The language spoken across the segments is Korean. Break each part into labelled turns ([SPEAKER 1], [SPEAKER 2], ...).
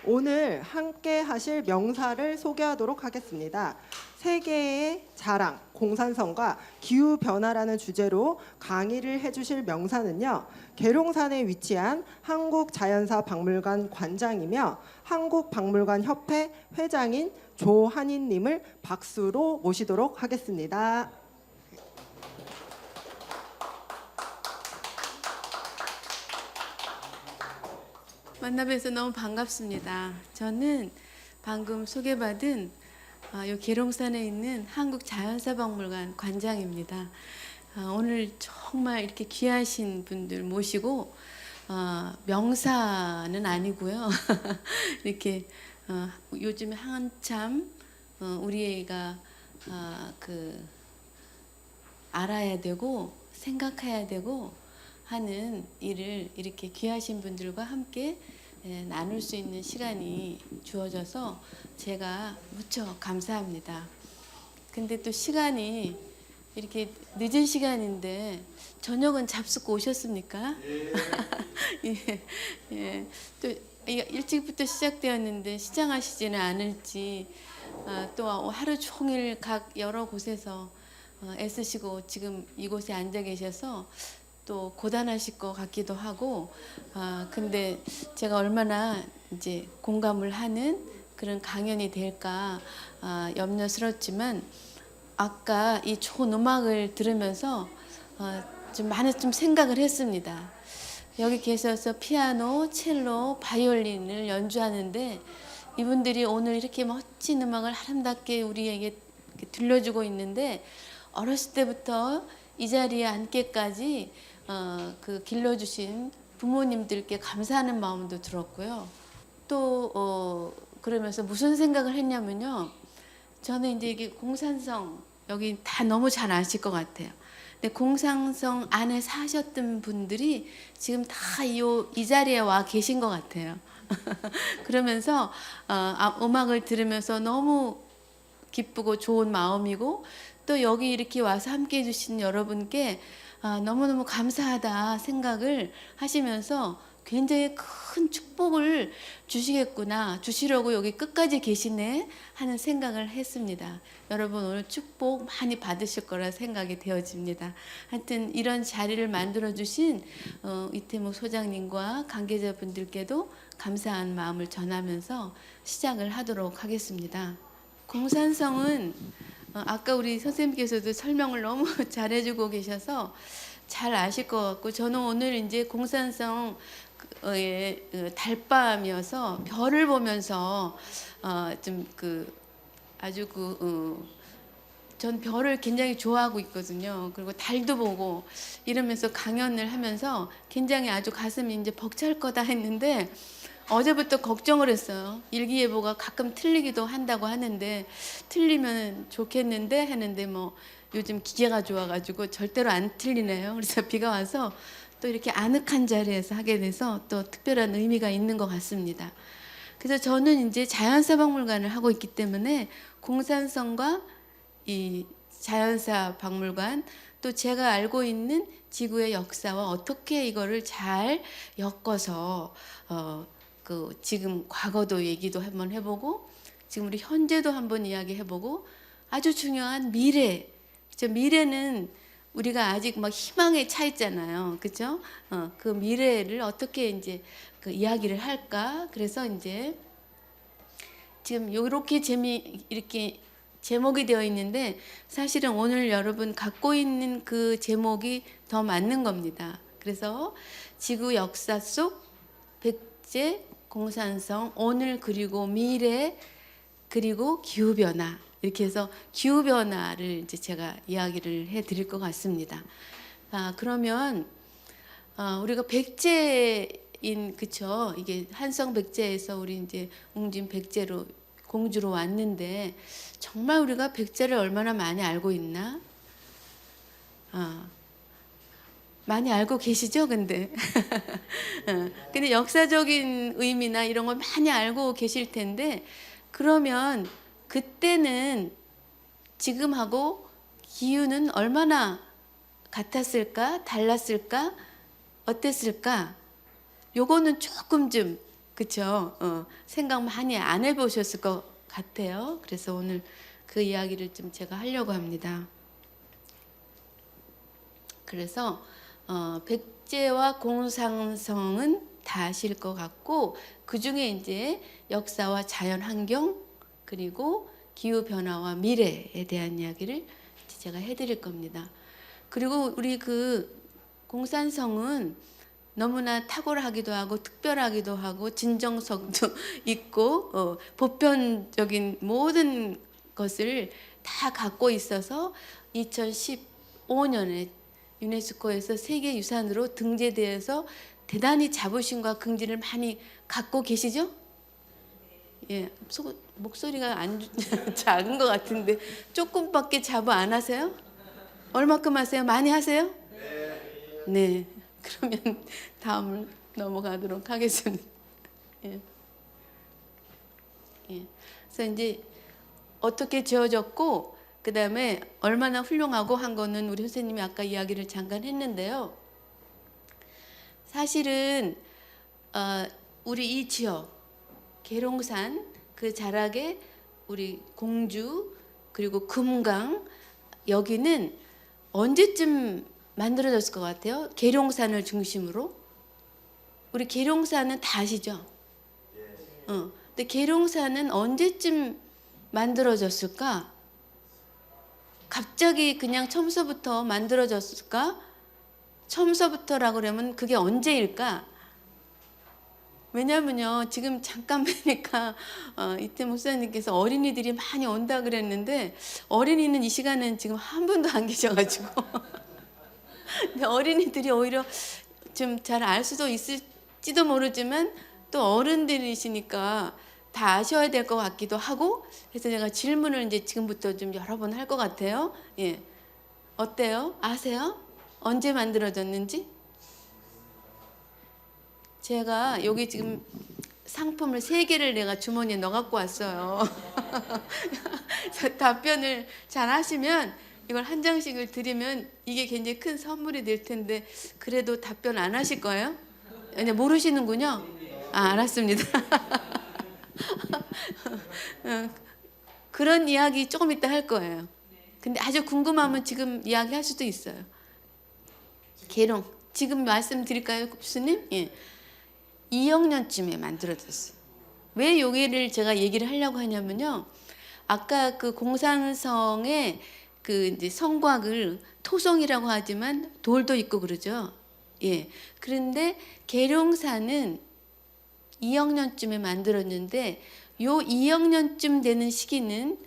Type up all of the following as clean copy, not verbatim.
[SPEAKER 1] 오늘 함께 하실 명사를 소개하도록 하겠습니다. 세계의 자랑, 공산성과 기후변화라는 주제로 강의를 해주실 명사는요. 계룡산에 위치한 한국자연사박물관 관장이며 한국박물관협회 회장인 조한인님을 박수로 모시도록 하겠습니다.
[SPEAKER 2] 만나뵈서 너무 반갑습니다. 저는 방금 소개받은 요 계룡산에 있는 한국자연사박물관 관장입니다. 오늘 정말 이렇게 귀하신 분들 모시고 명사는 아니고요. 이렇게 요즘에 한참 우리 애가 알아야 되고 생각해야 되고 하는 일을 이렇게 귀하신 분들과 함께 나눌 수 있는 시간이 주어져서 제가 무척 감사합니다. 근데 또 시간이 이렇게 늦은 시간인데 저녁은 잡수고 오셨습니까? 예, 예. 또 일찍부터 시작되었는데 시장하시지는 않을지 또 하루 종일 각 여러 곳에서 애쓰시고 지금 이곳에 앉아 계셔서 또 고단하실 것 같기도 하고 근데 제가 얼마나 이제 공감을 하는 그런 강연이 될까 염려스럽지만 아까 이 좋은 음악을 들으면서 좀 많은 생각을 했습니다. 여기 계셔서 피아노, 첼로, 바이올린을 연주하는데 이분들이 오늘 이렇게 멋진 음악을 아름답게 우리에게 들려주고 있는데 어렸을 때부터 이 자리에 앉기까지 길러주신 부모님들께 감사하는 마음도 들었고요. 또 그러면서 무슨 생각을 했냐면요. 저는 이제 이게 공산성 여기 다 너무 잘 아실 것 같아요. 근데 공산성 안에 사셨던 분들이 지금 다 이 자리에 와 계신 것 같아요. 그러면서 음악을 들으면서 너무 기쁘고 좋은 마음이고 또 여기 이렇게 와서 함께 해주신 여러분께 너무너무 감사하다 생각을 하시면서 굉장히 큰 축복을 주시려고 여기 끝까지 계시네 하는 생각을 했습니다. 여러분 오늘 축복 많이 받으실 거라 생각이 되어집니다. 하여튼 이런 자리를 만들어주신 이태무 소장님과 관계자분들께도 감사한 마음을 전하면서 시작을 하도록 하겠습니다. 공산성은 아까 우리 선생님께서도 설명을 너무 잘해주고 계셔서 잘 아실 것 같고 저는 오늘 이제 공산성의 달밤이어서 별을 보면서 전 별을 굉장히 좋아하고 있거든요. 그리고 달도 보고 이러면서 강연을 하면서 굉장히 아주 가슴이 이제 벅찰 거다 했는데 어제부터 걱정을 했어요. 일기예보가 가끔 틀리기도 한다고 하는데 틀리면 좋겠는데 하는데 뭐 요즘 기계가 좋아가지고 절대로 안 틀리네요. 그래서 비가 와서 또 이렇게 아늑한 자리에서 하게 돼서 또 특별한 의미가 있는 것 같습니다. 그래서 저는 이제 자연사박물관을 하고 있기 때문에 공산성과 이 자연사박물관 또 제가 알고 있는 지구의 역사와 어떻게 이거를 잘 엮어서 지금 과거도 얘기도 한번 해보고 지금 우리 현재도 한번 이야기해보고 아주 중요한 미래. 그렇죠? 미래는 우리가 아직 막 희망에 차 있잖아요. 그렇죠? 그 미래를 어떻게 이제 이야기를 할까? 그래서 이제 지금 이렇게 이렇게 제목이 되어 있는데 사실은 오늘 여러분 갖고 있는 그 제목이 더 맞는 겁니다. 그래서 지구 역사 속 백제 공산성, 오늘 그리고 미래 그리고 기후변화 이렇게 해서 기후변화를 이제 제가 이야기를 해드릴 것 같습니다. 그러면 우리가 백제인 그쵸? 이게 한성 백제에서 우리 이제 웅진 백제로 공주로 왔는데 정말 우리가 백제를 얼마나 많이 알고 있나? 많이 알고 계시죠? 근데 근데 역사적인 의미나 이런 걸 많이 알고 계실 텐데 그러면 그때는 지금하고 기후는 얼마나 같았을까? 달랐을까? 어땠을까? 요거는 조금 좀 그쵸? 생각 많이 안 해보셨을 것 같아요. 그래서 오늘 그 이야기를 좀 제가 하려고 합니다. 그래서 백제와 공상성은 다 아실 것 같고, 그 중에 이제 역사와 자연 환경 그리고 기후 변화와 미래에 대한 이야기를 제가 해드릴 겁니다. 그리고 우리 그 공산성은 너무나 탁월하기도 하고 특별하기도 하고 진정성도 있고 보편적인 모든 것을 다 갖고 있어서 2015년에 유네스코에서 세계유산으로 등재되어서 대단히 자부심과 긍지를 많이 갖고 계시죠? 예, 목소리가 안 작은 것 같은데 조금밖에 자부 안 하세요? 얼마큼 하세요? 많이 하세요? 네. 그러면 다음을 넘어가도록 하겠습니다. 예. 예. 그래서 이제 어떻게 지어졌고 그 다음에 얼마나 훌륭하고 한 거는 우리 선생님이 아까 이야기를 잠깐 했는데요. 사실은 우리 이 지역 계룡산 그 자락에 우리 공주 그리고 금강 여기는 언제쯤 만들어졌을 것 같아요? 계룡산을 중심으로. 우리 계룡산은 다 아시죠? 근데 계룡산은 언제쯤 만들어졌을까? 갑자기 그냥 처음서부터 만들어졌을까? 처음서부터라고 그러면 그게 언제일까? 왜냐면요, 지금 잠깐 뵈니까 이태 목사님께서 어린이들이 많이 온다 그랬는데 어린이는 이 시간은 지금 한 분도 안 계셔가지고 근데 어린이들이 오히려 좀 잘 알 수도 있을지도 모르지만 또 어른들이시니까 다 아셔야 될 것 같기도 하고 그래서 제가 질문을 이제 지금부터 좀 여러 번 할 것 같아요. 예, 어때요? 아세요? 언제 만들어졌는지? 제가 여기 지금 상품을 3개를 내가 주머니에 넣어 갖고 왔어요. 답변을 잘 하시면 이걸 한 장씩을 드리면 이게 굉장히 큰 선물이 될 텐데 그래도 답변 안 하실 거예요? 아니, 모르시는군요. 아, 알았습니다. 그런 이야기 조금 이따 할 거예요. 근데 아주 궁금하면 지금 이야기할 수도 있어요. 계룡 지금 말씀드릴까요, 교수님? 예. 2학년쯤에 만들어졌어요. 왜 여기를 제가 얘기를 하려고 하냐면요. 아까 그 공산성의 그 이제 성곽을 토성이라고 하지만 돌도 있고 그러죠. 예. 그런데 계룡산은 2학년쯤에 만들었는데 요 2학년쯤 되는 시기는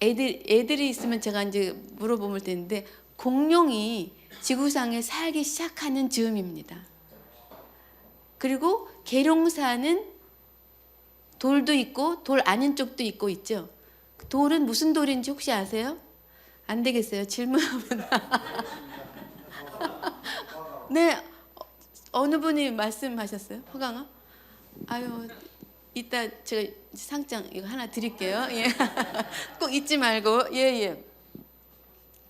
[SPEAKER 2] 애들이 있으면 제가 이제 물어볼 텐데 공룡이 지구상에 살기 시작하는 즈음입니다. 그리고 계룡산은 돌도 있고 돌 아닌 쪽도 있고 있죠. 돌은 무슨 돌인지 혹시 아세요? 안 되겠어요. 질문하면. 네, 어느 분이 말씀하셨어요? 허강아? 아유, 이따 제가 상장 이거 하나 드릴게요. 예. 꼭 잊지 말고. 예.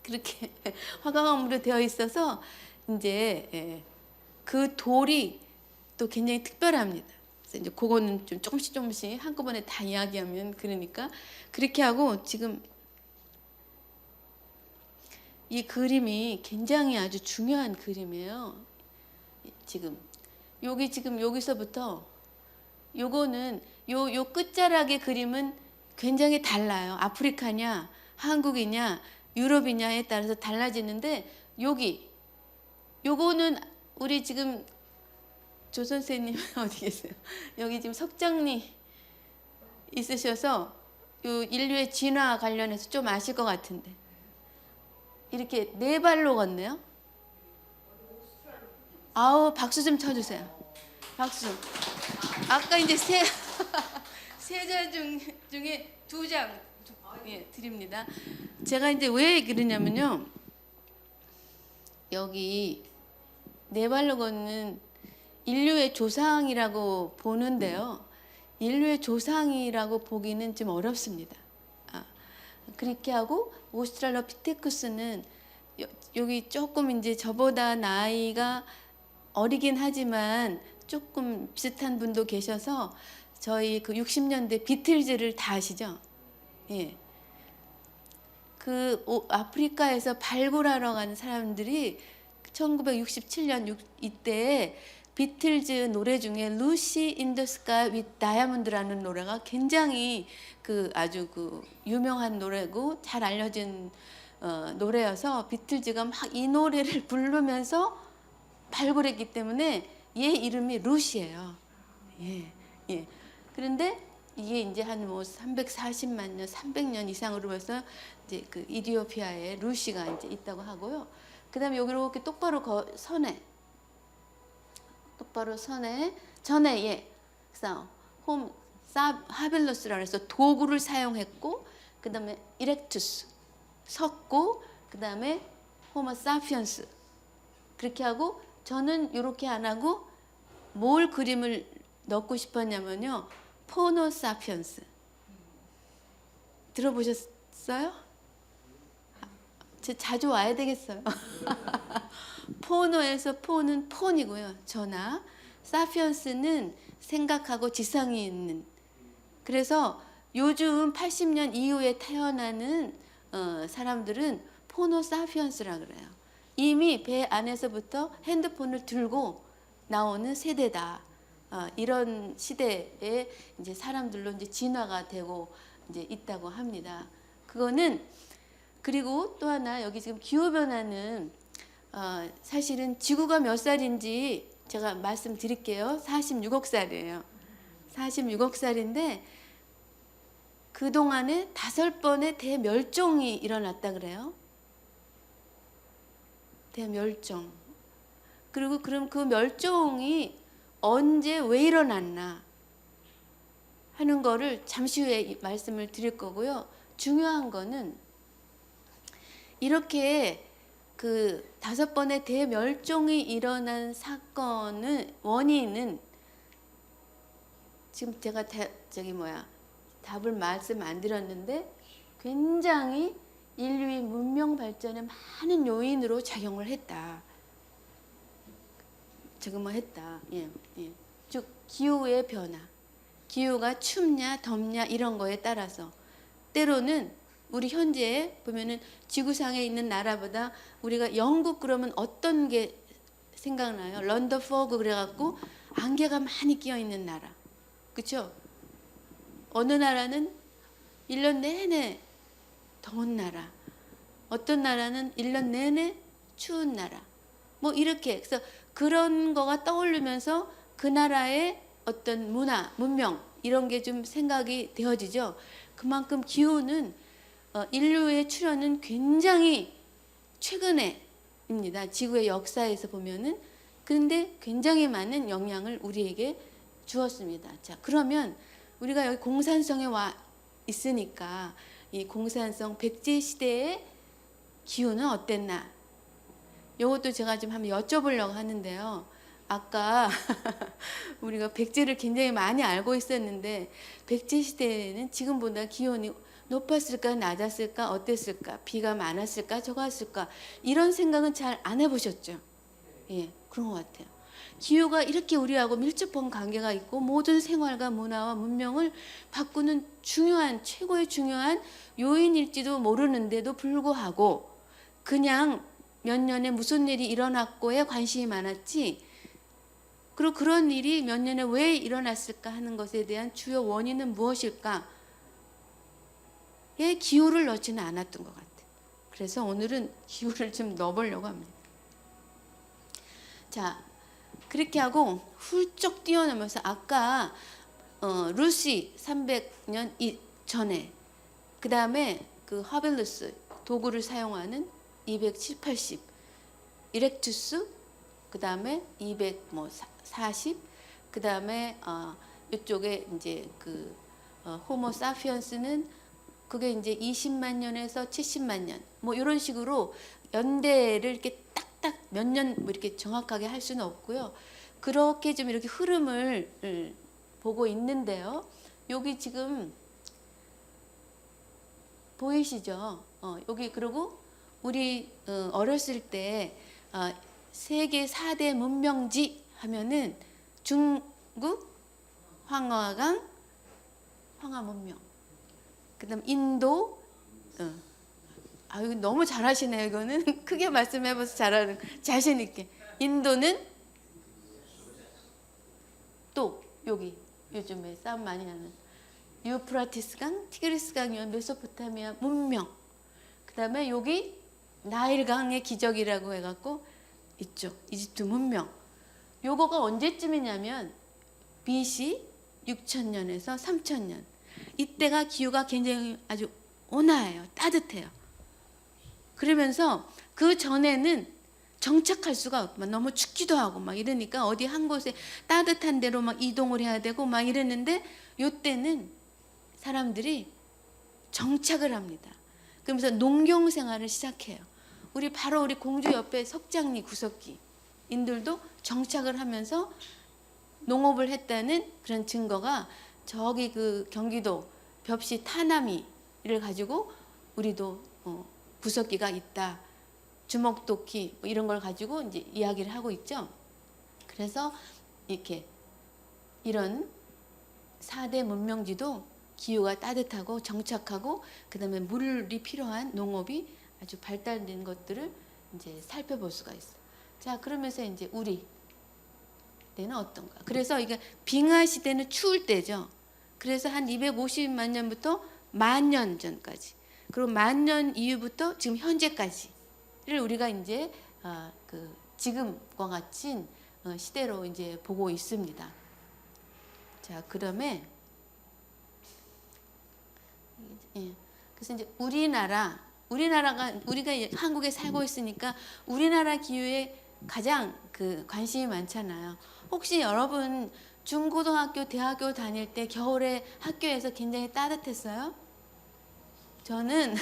[SPEAKER 2] 그렇게 화강암으로 되어 있어서 이제 그 돌이 또 굉장히 특별합니다. 그래서 이제 그거는 좀 조금씩 한꺼번에 다 이야기하면 그러니까 그렇게 하고 지금 이 그림이 굉장히 아주 중요한 그림이에요. 지금 여기서부터 요거는 요 끝자락의 그림은 굉장히 달라요. 아프리카냐 한국이냐 유럽이냐에 따라서 달라지는데 요거는 우리 지금 조 선생님 어디 계세요? 여기 지금 석장리 있으셔서 요 인류의 진화 관련해서 좀 아실 것 같은데 이렇게 4발로 걷네요. 아우 박수 좀 쳐주세요. 박수 좀. 아까 이제 세 장 중에 2장 예, 드립니다. 제가 이제 왜 그러냐면요. 여기 4발로 걷는 인류의 조상이라고 보는데요. 인류의 조상이라고 보기는 좀 어렵습니다. 그렇게 하고 오스트랄로피테쿠스는 여기 조금 이제 저보다 나이가 어리긴 하지만 조금 비슷한 분도 계셔서 저희 그 60년대 비틀즈를 다 아시죠? 예. 아프리카에서 발굴하러 간 사람들이 1967년 이때에 비틀즈 노래 중에 루시 인 더 스카이 윗 다이아몬드라는 노래가 굉장히 아주 유명한 노래고 잘 알려진 노래여서 비틀즈가 막 이 노래를 부르면서 발굴했기 때문에 얘 이름이 루시예요. 예, 예. 그런데 이게 이제 한 340만 년, 300년 이상으로 해서 이제 이디오피아에 루시가 이제 있다고 하고요. 그다음에 여기 이렇게 똑바로 똑바로 전에 예. 그래서 하빌루스라고 해서 도구를 사용했고, 그다음에 이렉투스 섰고, 그다음에 호모 사피언스 그렇게 하고, 저는 이렇게 안 하고 뭘 그림을 넣고 싶었냐면요, 포노 사피언스 들어보셨어요? 자주 와야 되겠어요. 포노에서 포는 폰이고요, 전화. 사피언스는 생각하고 지성이 있는. 그래서 요즘 80년 이후에 태어나는 사람들은 포노 사피언스라 그래요. 이미 배 안에서부터 핸드폰을 들고 나오는 세대다. 이런 시대에 이제 사람들로 이제 진화가 되고 이제 있다고 합니다. 그거는, 그리고 또 하나, 여기 지금 기후 변화는 사실은 지구가 몇 살인지 제가 말씀드릴게요. 46억 살이에요. 46억 살인데 그동안에 5번의 대멸종이 일어났다 그래요. 대멸종. 그리고 그럼 그 멸종이 언제 왜 일어났나 하는 거를 잠시 후에 말씀을 드릴 거고요. 중요한 거는 이렇게 5번의 대멸종이 일어난 사건의 원인은, 지금 제가 답을 말씀 안 드렸는데, 굉장히 인류의 문명 발전에 많은 요인으로 작용을 했다. 예, 예. 즉 기후의 변화, 기후가 춥냐 덥냐 이런 거에 따라서 때로는 우리 현재 보면은 지구상에 있는 나라보다 우리가 영국 그러면 어떤 게 생각나요? 런던 포그 그래갖고 안개가 많이 끼어 있는 나라, 그렇죠? 어느 나라는 1년 내내 더운 나라, 어떤 나라는 1년 내내 추운 나라, 뭐 이렇게. 그래서 그런 거가 떠오르면서 그 나라의 어떤 문화, 문명 이런 게 좀 생각이 되어지죠. 그만큼 기후는 인류의 출현은 굉장히 최근에입니다. 지구의 역사에서 보면은. 그런데 굉장히 많은 영향을 우리에게 주었습니다. 자, 그러면 우리가 여기 공산성에 와 있으니까 이 공산성 백제 시대의 기후는 어땠나? 이것도 제가 좀 한번 여쭤보려고 하는데요. 아까 우리가 백제를 굉장히 많이 알고 있었는데, 백제 시대에는 지금보다 기온이 높았을까 낮았을까 어땠을까, 비가 많았을까 적었을까, 이런 생각은 잘 안 해보셨죠? 예, 그런 것 같아요. 기후가 이렇게 우리하고 밀접한 관계가 있고 모든 생활과 문화와 문명을 바꾸는 최고의 중요한 요인일지도 모르는데도 불구하고 그냥 몇 년에 무슨 일이 일어났고에 관심이 많았지, 그리고 그런 일이 몇 년에 왜 일어났을까 하는 것에 대한 주요 원인은 무엇일까에 기후를 넣지는 않았던 것 같아요. 그래서 오늘은 기후를 좀 넣어보려고 합니다. 자, 그렇게 하고 훌쩍 뛰어넘어서 아까 루시 300년 전에, 그 다음에 하빌루스 도구를 사용하는 270, 80, 이렉투스, 그 다음에 240, 그 다음에 이쪽에 이제 호모 사피언스는 그게 이제 20만 년에서 70만 년, 뭐 이런 식으로 연대를 이렇게 딱딱 몇 년 뭐 이렇게 정확하게 할 수는 없고요. 그렇게 좀 이렇게 흐름을 보고 있는데요. 여기 지금 보이시죠? 여기, 그리고 우리 어렸을 때 세계 4대 문명지 하면은 중국, 황화강, 황화문명. 그다음 인도. 아, 이거 너무 잘하시네요. 이거는 크게 말씀해봐서 잘하는 자신 있게. 인도는 또 여기 요즘에 싸움 많이 하는 유프라티스강, 티그리스강이면 메소포타미아 문명. 그다음에 여기 나일강의 기적이라고 해갖고 있죠. 이집트 문명. 요거가 언제쯤이냐면 BC 6000년에서 3000년. 이때가 기후가 굉장히 아주 온화해요. 따뜻해요. 그러면서 그 전에는 정착할 수가 없고 너무 춥기도 하고 막 이러니까 어디 한 곳에 따뜻한 데로 막 이동을 해야 되고 막 이랬는데 요때는 사람들이 정착을 합니다. 그러면서 농경 생활을 시작해요. 바로 우리 공주 옆에 석장리 구석기 인들도 정착을 하면서 농업을 했다는 그런 증거가 저기 그 경기도 벽시 타나미를 가지고 우리도 구석기가 있다. 주먹도끼 뭐 이런 걸 가지고 이제 이야기를 하고 있죠. 그래서 이렇게 이런 4대 문명지도 기후가 따뜻하고 정착하고 그다음에 물이 필요한 농업이 아주 발달된 것들을 이제 살펴볼 수가 있어. 자, 그러면서 이제 우리 때는 어떤가? 그래서 이게 빙하 시대는 추울 때죠. 그래서 한 250만 년부터 10,000년 전까지. 그리고 10,000년 이후부터 지금 현재까지를 우리가 이제 그 지금과 같이 시대로 이제 보고 있습니다. 자, 그러면 그래서 이제 우리나라가 우리가 한국에 살고 있으니까 우리나라 기후에 가장 그 관심이 많잖아요. 혹시 여러분 중고등학교, 대학교 다닐 때 겨울에 학교에서 굉장히 따뜻했어요? 저는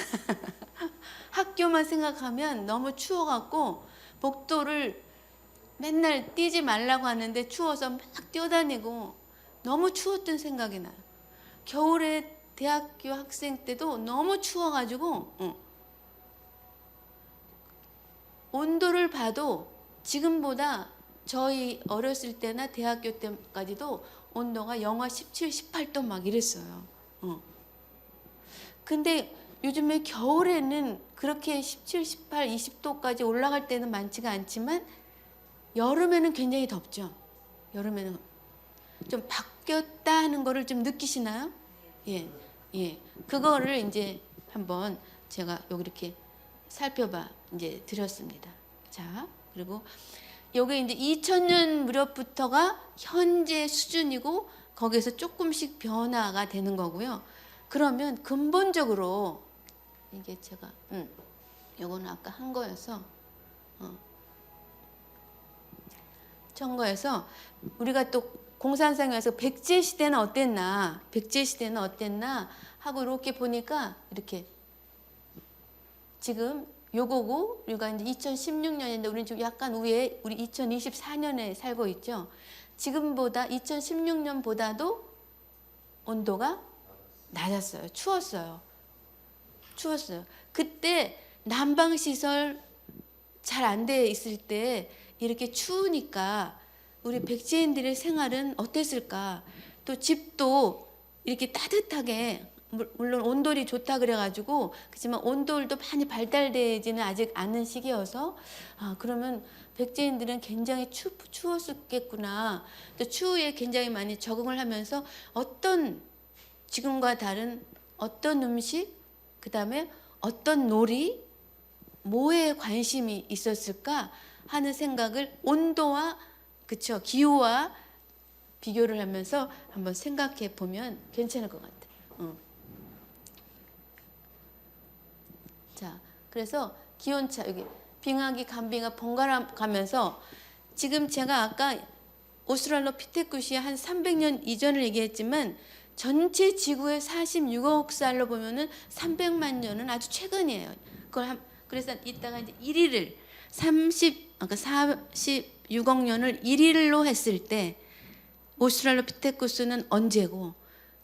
[SPEAKER 2] 학교만 생각하면 너무 추워갖고 복도를 맨날 뛰지 말라고 하는데 추워서 막 뛰어다니고 너무 추웠던 생각이 나요. 겨울에 대학교 학생 때도 너무 추워가지고 온도를 봐도 지금보다 저희 어렸을 때나 대학교 때까지도 온도가 영하 17, 18도 막 이랬어요. 근데 요즘에 겨울에는 그렇게 17, 18, 20도까지 올라갈 때는 많지가 않지만 여름에는 굉장히 덥죠. 여름에는 좀 바뀌었다 하는 거를 좀 느끼시나요? 예, 예. 그거를 이제 한번 제가 여기 이렇게 살펴봐 이제 드렸습니다. 자, 그리고 여기 이제 2000년 무렵부터가 현재 수준이고 거기에서 조금씩 변화가 되는 거고요. 그러면 근본적으로 이게 제가 요거는 아까 한 거여서 청거에서 우리가 또 공산상에서 백제 시대는 어땠나 하고 이렇게 보니까 이렇게 지금 요거고 우리가 이제 2016년인데 우리는 지금 약간 위에 우리 2024년에 살고 있죠. 지금보다 2016년보다도 온도가 낮았어요. 추웠어요. 그때 난방 시설 잘 안 돼 있을 때 이렇게 추우니까 우리 백제인들의 생활은 어땠을까? 또 집도 이렇게 따뜻하게 물론 온돌이 좋다 그래가지고 그렇지만 온돌도 많이 발달되지는 아직 않은 시기여서 그러면 백제인들은 굉장히 추웠었겠구나. 또 추위에 굉장히 많이 적응을 하면서 어떤 지금과 다른 어떤 음식 그다음에 어떤 놀이 뭐에 관심이 있었을까 하는 생각을 온도와 그쵸 기후와 비교를 하면서 한번 생각해 보면 괜찮을 것 같아요. 자, 그래서 기온차 여기 빙하기, 간빙하 번갈아 가면서 지금 제가 아까 오스트랄로피테쿠스의 한 300년 이전을 얘기했지만 전체 지구의 46억 살로 보면은 300만 년은 아주 최근이에요. 그래서 이따가 이제 1위를 46억 년을 1일로 했을 때 오스트랄로피테쿠스는 언제고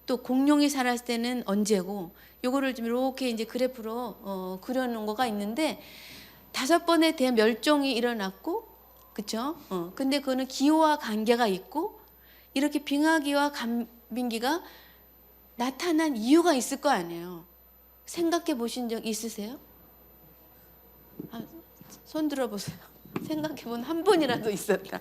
[SPEAKER 2] 또 공룡이 살았을 때는 언제고 요거를 좀 이렇게 이제 그래프로 그려놓은 거가 있는데 5번의 대멸종이 일어났고 그렇죠? 근데 그거는 기후와 관계가 있고 이렇게 빙하기와 감빙기가 나타난 이유가 있을 거 아니에요. 생각해 보신 적 있으세요? 손 들어보세요. 생각해 본 한 분이라도 있었다.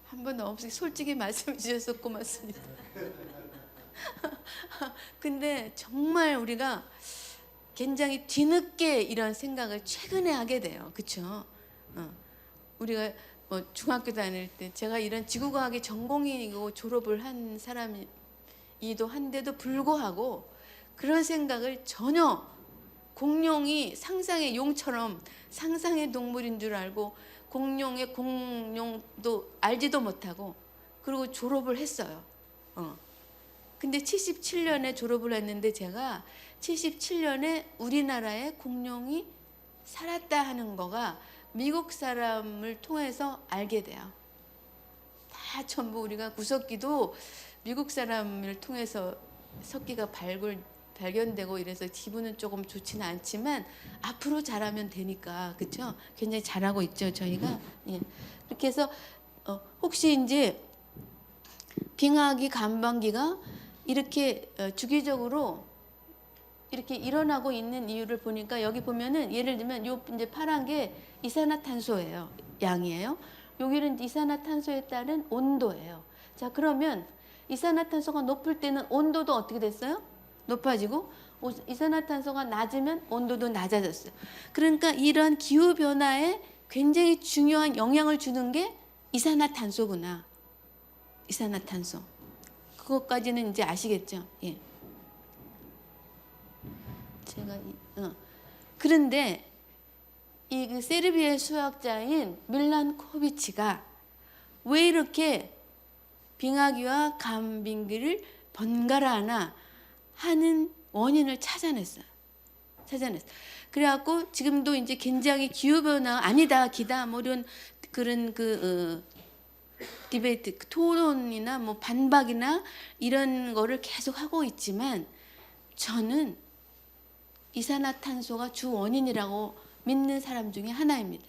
[SPEAKER 2] 한 번 없이 솔직히 말씀해 주셔서 고맙습니다. 근데 정말 우리가 굉장히 뒤늦게 이런 생각을 최근에 하게 돼요. 그렇죠? 우리가 뭐 중학교 다닐 때 제가 이런 지구과학의 전공이고 졸업을 한 사람이기도 한데도 불구하고 그런 생각을 전혀 공룡이 상상의 용처럼 상상의 동물인 줄 알고 공룡의 공룡도 알지도 못하고 그리고 졸업을 했어요. 근데 77년에 졸업을 했는데 제가 77년에 우리나라에 공룡이 살았다 하는 거가 미국 사람을 통해서 알게 돼요. 다 전부 우리가 구석기도 미국 사람을 통해서 석기가 발견되고 이래서 기분은 조금 좋지는 않지만 앞으로 잘하면 되니까 그렇죠? 굉장히 잘하고 있죠 저희가. 예. 그렇게 해서 혹시 이제 빙하기 감방기가 이렇게 주기적으로 이렇게 일어나고 있는 이유를 보니까 여기 보면은 예를 들면 요 이제 파란 게 이산화탄소예요. 양이에요. 여기는 이산화탄소에 따른 온도예요. 자, 그러면 이산화탄소가 높을 때는 온도도 어떻게 됐어요? 높아지고 이산화탄소가 낮으면 온도도 낮아졌어요. 그러니까 이런 기후 변화에 굉장히 중요한 영향을 주는 게 이산화탄소구나. 이산화탄소. 그것까지는 이제 아시겠죠? 예. 제가 그런데 이 그 세르비아의 수학자인 밀란 코비치가 왜 이렇게 빙하기와 감빙기를 번갈아 하나 하는 원인을 찾아냈어요. 그래갖고 지금도 이제 굉장히 기후 변화 아니다 기다 뭐 이런 그런 디베이트 토론이나 뭐 반박이나 이런 거를 계속 하고 있지만 저는 이산화탄소가 주 원인이라고 믿는 사람 중에 하나입니다.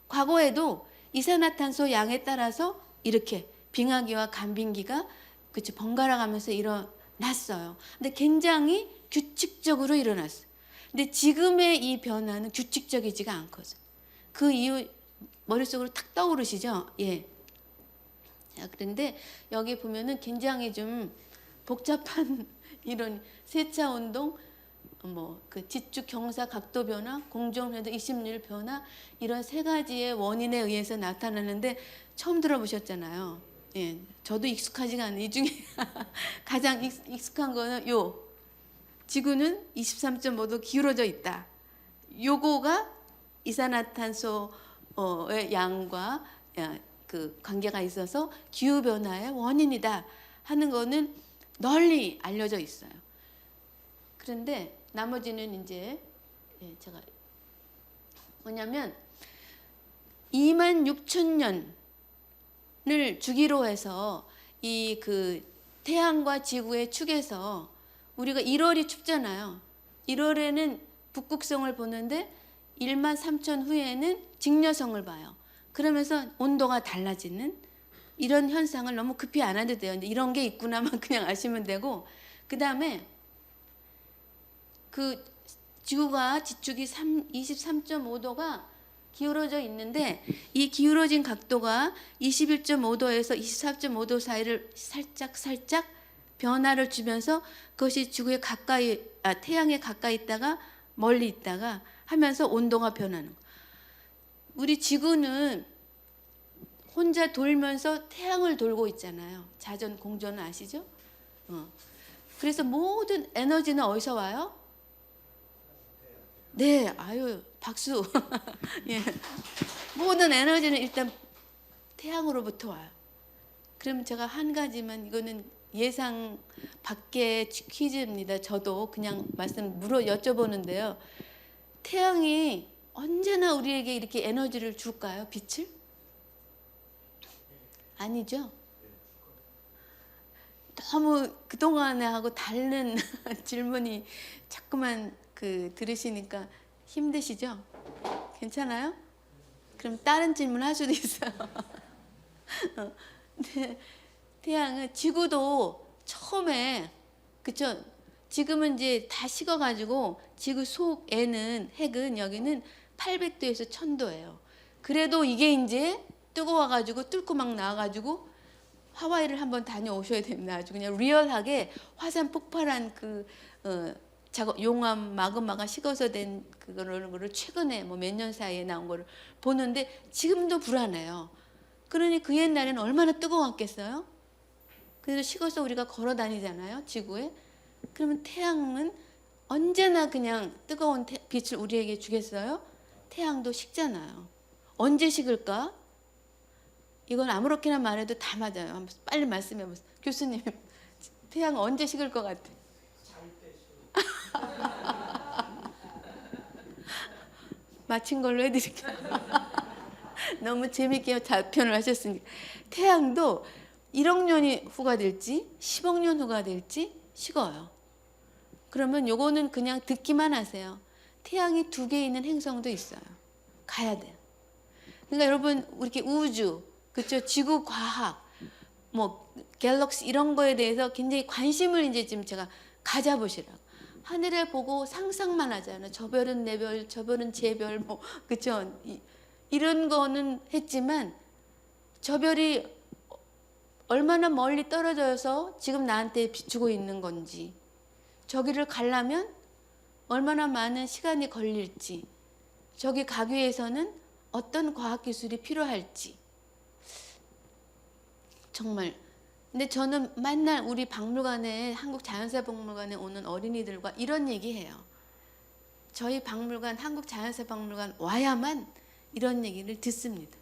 [SPEAKER 2] 과거에도 이산화탄소 양에 따라서 이렇게 빙하기와 감빙기가 그치 번갈아 가면서 일어났어요. 근데 굉장히 규칙적으로 일어났어요. 근데 지금의 이 변화는 규칙적이지가 않거든요. 그 이유 머릿속으로 탁 떠오르시죠? 예. 자, 그런데 여기 보면은 굉장히 좀 복잡한 이런 세차 운동, 뭐 그 지축 경사 각도 변화, 공정 회도 이심률 변화 이런 세 가지의 원인에 의해서 나타나는데 처음 들어보셨잖아요. 예, 저도 익숙하지가 않아요. 이 중에 가장 익숙한 거는 요 지구는 23.5도 기울어져 있다. 요거가 이산화탄소의 양과 그 관계가 있어서 기후 변화의 원인이다 하는 거는 널리 알려져 있어요. 그런데 나머지는 이제 제가 뭐냐면 26,000년을 주기로 해서 이 그 태양과 지구의 축에서 우리가 1월이 춥잖아요. 1월에는 북극성을 보는데 13,000 후에는 직녀성을 봐요. 그러면서 온도가 달라지는 이런 현상을 너무 급히 안 해도 돼요. 이런 게 있구나만 그냥 아시면 되고 그 다음에 그 지구가 지축이 23.5도가 기울어져 있는데 이 기울어진 각도가 21.5도에서 24.5도 사이를 살짝 변화를 주면서 그것이 지구에 가까이 태양에 가까이 있다가 멀리 있다가 하면서 온도가 변하는 거예요. 우리 지구는 혼자 돌면서 태양을 돌고 있잖아요. 자전 공전을 아시죠? 그래서 모든 에너지는 어디서 와요? 네, 아유 박수. 예. 모든 에너지는 일단 태양으로부터 와요. 그럼 제가 한 가지만 이거는 예상 밖의 퀴즈입니다. 저도 그냥 여쭤보는데요. 태양이 언제나 우리에게 이렇게 에너지를 줄까요? 빛을? 아니죠. 너무 그동안에 하고 다른 질문이 자꾸만 들으시니까 힘드시죠? 괜찮아요? 그럼 다른 질문 할 수도 있어요. 근데 태양은 지구도 처음에 그쵸? 지금은 이제 다 식어가지고 지구 속에는 핵은 여기는 800도에서 1000도예요. 그래도 이게 이제 뜨거워가지고 뚫고 막 나와가지고 하와이를 한번 다녀오셔야 됩니다. 아주 그냥 리얼하게 화산 폭발한 그 용암 마그마가 식어서 된 그거를 최근에 뭐 몇 년 사이에 나온 거를 보는데 지금도 불안해요. 그러니 그 옛날에는 얼마나 뜨거웠겠어요? 그래서 식어서 우리가 걸어 다니잖아요, 지구에. 그러면 태양은 언제나 그냥 뜨거운 빛을 우리에게 주겠어요? 태양도 식잖아요. 언제 식을까? 이건 아무렇게나 말해도 다 맞아요. 한번 빨리 말씀해 보세요. 교수님, 태양 언제 식을 것 같아? 맞힌 걸로 해드릴게요. 너무 재밌게 답변을 하셨으니까. 태양도 1억 년이 후가 될지 10억 년 후가 될지 식어요. 그러면 요거는 그냥 듣기만 하세요. 태양이 2개 있는 행성도 있어요. 가야 돼요. 그러니까 여러분 이렇게 우주, 그렇죠? 지구 과학, 뭐 갤럭시 이런 거에 대해서 굉장히 관심을 이제 지금 제가 가져보시라고. 하늘에 보고 상상만 하잖아요. 저 별은 내 별, 저 별은 제 별, 뭐 그렇죠? 이런 거는 했지만 저 별이 얼마나 멀리 떨어져서 지금 나한테 비추고 있는 건지, 저기를 가려면 얼마나 많은 시간이 걸릴지, 저기 가기 위해서는 어떤 과학기술이 필요할지. 정말. 근데 저는 맨날 우리 박물관에, 한국자연사박물관에 오는 어린이들과 이런 얘기해요. 저희 박물관, 한국자연사박물관 와야만 이런 얘기를 듣습니다.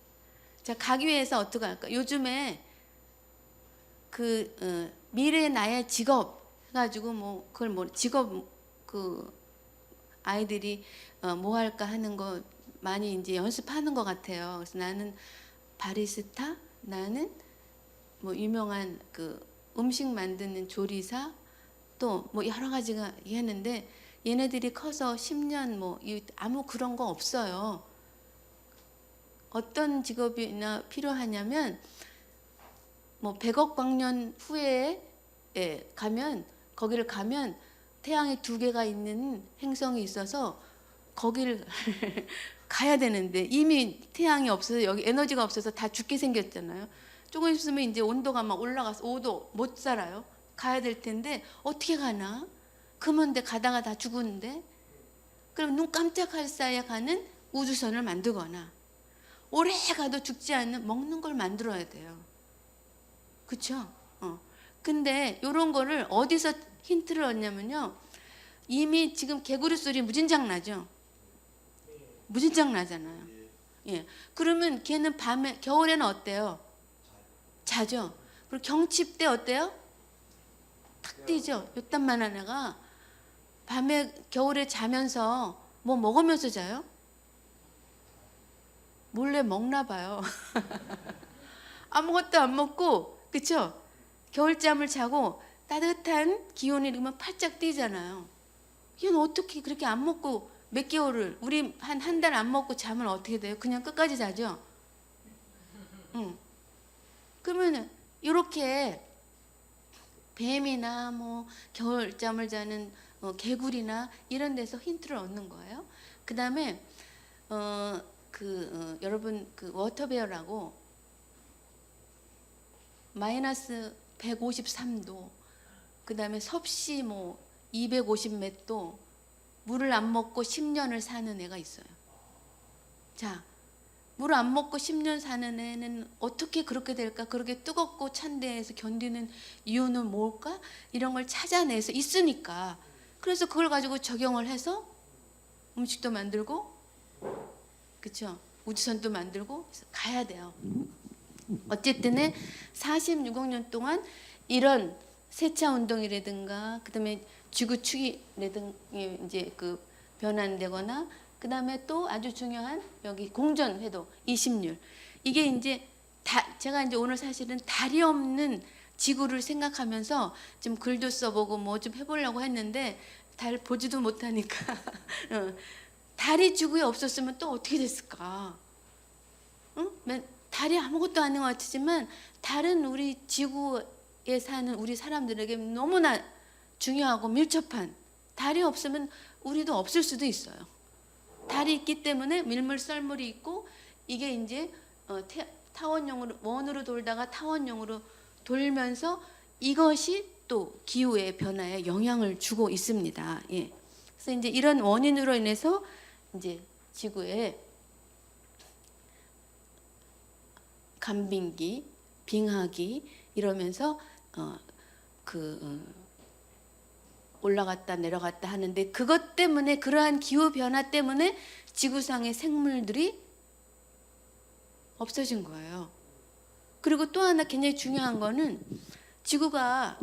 [SPEAKER 2] 자, 가기 위해서 어떻게 할까? 요즘에 미래 나의 직업 해가지고 뭐 그걸 뭐 직업 아이들이 뭐 할까 하는 거 많이 이제 연습하는 것 같아요. 그래서 나는 바리스타, 나는 뭐 유명한 음식 만드는 조리사, 또 뭐 여러 가지가 했는데 얘네들이 커서 10년 뭐 아무 그런 거 없어요. 어떤 직업이나 필요하냐면 뭐 100억 광년 후에 거기를 가면 태양이 2개가 있는 행성이 있어서 거기를 가야 되는데 이미 태양이 없어서 여기 에너지가 없어서 다 죽게 생겼잖아요. 조금 있으면 이제 온도가 막 올라가서 5도 못 살아요. 가야 될 텐데 어떻게 가나? 그먼데 가다가 다 죽었는데. 그럼 눈 깜짝할 사이에 가는 우주선을 만들거나 오래 가도 죽지 않는 먹는 걸 만들어야 돼요. 그렇죠? 근데 이런 거를 어디서 힌트를 얻냐면요. 이미 지금 개구리 소리 무진장 나죠? 무진장 나잖아요. 예. 그러면 걔는 겨울에는 어때요? 자죠. 그리고 경칩 때 어때요? 탁 뛰죠. 요딴만한 애가 겨울에 자면서 뭐 먹으면서 자요? 몰래 먹나 봐요. 아무것도 안 먹고, 그쵸? 겨울잠을 자고 따뜻한 기온이 이러면 팔짝 뛰잖아요. 얘는 어떻게 그렇게 안 먹고 몇 개월을, 우리 한 달 안 먹고 자면 어떻게 돼요? 그냥 끝까지 자죠? 응. 그러면 이렇게 뱀이나 뭐 겨울잠을 자는 개구리나 이런 데서 힌트를 얻는 거예요. 그 다음에 여러분 워터베어라고 마이너스 153도, 그 다음에 섭씨 뭐 250몇 도, 물을 안 먹고 10년을 사는 애가 있어요. 자, 물을 안 먹고 10년 사는 애는 어떻게 그렇게 될까? 그렇게 뜨겁고 찬 데에서 견디는 이유는 뭘까? 이런 걸 찾아내서 있으니까. 그래서 그걸 가지고 적용을 해서 음식도 만들고, 그쵸? 우주선도 만들고 가야 돼요. 어쨌든 46억 년 동안 이런 세차 운동이라든가, 그다음에 지구 축이라든가 이제 변환되거나, 그다음에 또 아주 중요한 여기 공전 회도 20률. 이게 이제 제가 이제 오늘 사실은 달이 없는 지구를 생각하면서 좀 글도 써보고 뭐 좀 해보려고 했는데 달 보지도 못하니까 달이 지구에 없었으면 또 어떻게 됐을까? 응? 달이 아무것도 아닌 것 같지만 달은 우리 지구에 사는 우리 사람들에게 너무나 중요하고 밀접한, 달이 없으면 우리도 없을 수도 있어요. 달이 있기 때문에 밀물 썰물이 있고, 이게 이제 타원형으로 원으로 돌다가 타원형으로 돌면서 이것이 또 기후의 변화에 영향을 주고 있습니다. 예. 그래서 이제 이런 원인으로 인해서 이제 지구에 간빙기, 빙하기 이러면서 올라갔다 내려갔다 하는데, 그것 때문에, 그러한 기후 변화 때문에 지구상의 생물들이 없어진 거예요. 그리고 또 하나 굉장히 중요한 거는, 지구가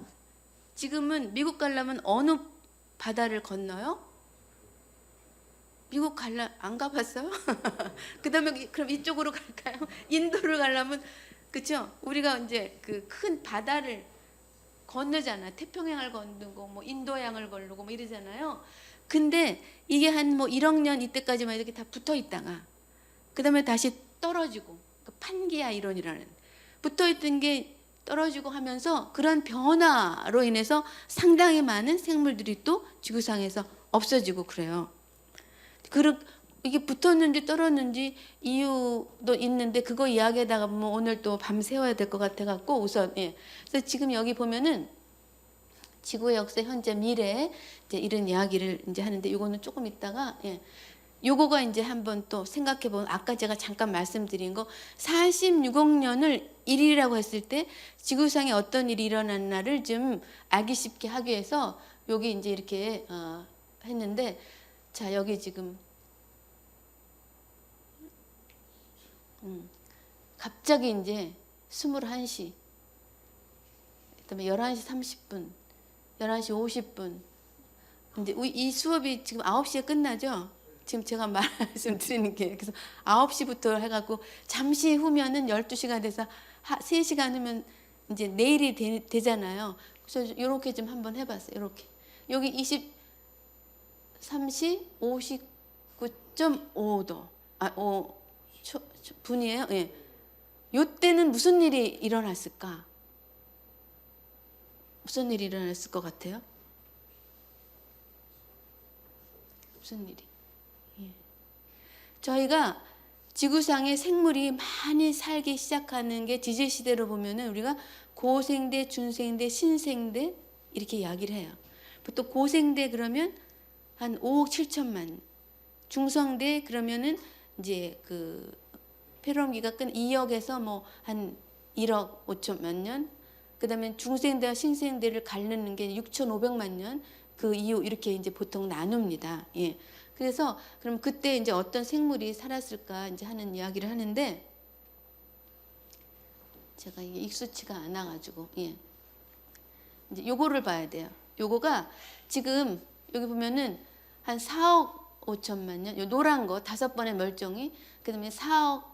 [SPEAKER 2] 지금은 미국 가려면 어느 바다를 건너요? 미국 안 가봤어요? 그다음에 그럼 이쪽으로 갈까요? 인도를 가려면, 그렇죠? 우리가 이제 그 큰 바다를 건너잖아. 태평양을 건너고 뭐 인도양을 건너고 뭐 이러잖아요. 근데 이게 한 뭐 1억 년 이때까지만 이렇게 다 붙어 있다가 그다음에 다시 떨어지고, 그 판기아 이론이라는, 붙어 있던 게 떨어지고 하면서 그런 변화로 인해서 상당히 많은 생물들이 또 지구상에서 없어지고 그래요. 이게 붙었는지 떨어졌는지 이유도 있는데, 그거 이야기하다가 뭐 오늘 또 밤 새워야 될 것 같아 갖고 우선, 예. 그래서 지금 여기 보면은 지구의 역사, 현재, 미래, 이제 이런 이야기를 이제 하는데, 이거는 조금 있다가, 예. 요거가 이제 한번 또 생각해 보면, 아까 제가 잠깐 말씀드린 거 46억 년을 일이라고 했을 때 지구상에 어떤 일이 일어났나를 좀 알기 쉽게 하기 위해서 여기 이제 이렇게 했는데, 자, 여기 지금 갑자기 이제 21시, 그다음에 11시 30분, 11시 50분. 근데 이 수업이 지금 9시에 끝나죠? 지금 제가 말씀드리는 게, 그래서 9시부터 해갖고 잠시 후면은 12시가 돼서 3시간 후면 이제 내일이 되잖아요. 그래서 이렇게 좀 한번 해봤어요. 이렇게 여기 23시 59.5도 분이에요. 예. 요때는 무슨 일이 일어났을까? 무슨 일이 일어났을 것 같아요? 무슨 일이? 예. 저희가 지구상에 생물이 많이 살기 시작하는 게 지질시대로 보면은 우리가 고생대, 중생대, 신생대 이렇게 이야기를 해요. 보통 고생대 그러면 한 5억 7천만, 중성대 그러면은 이제 그 폐렴기가 끈 2억에서 뭐 한 1억 5천만 년, 그다음에 중생대와 신생대를 가르는 게 6,500만 년, 그 이후 이렇게 이제 보통 나눕니다. 예. 그래서 그럼 그때 이제 어떤 생물이 살았을까 이제 하는 이야기를 하는데, 제가 이게 익숙치가 않아가지고, 예. 이제 요거를 봐야 돼요. 요거가 지금 여기 보면은 한 4억 5천만 년, 요 노란 거 5번의 멸종이, 그다음에 4억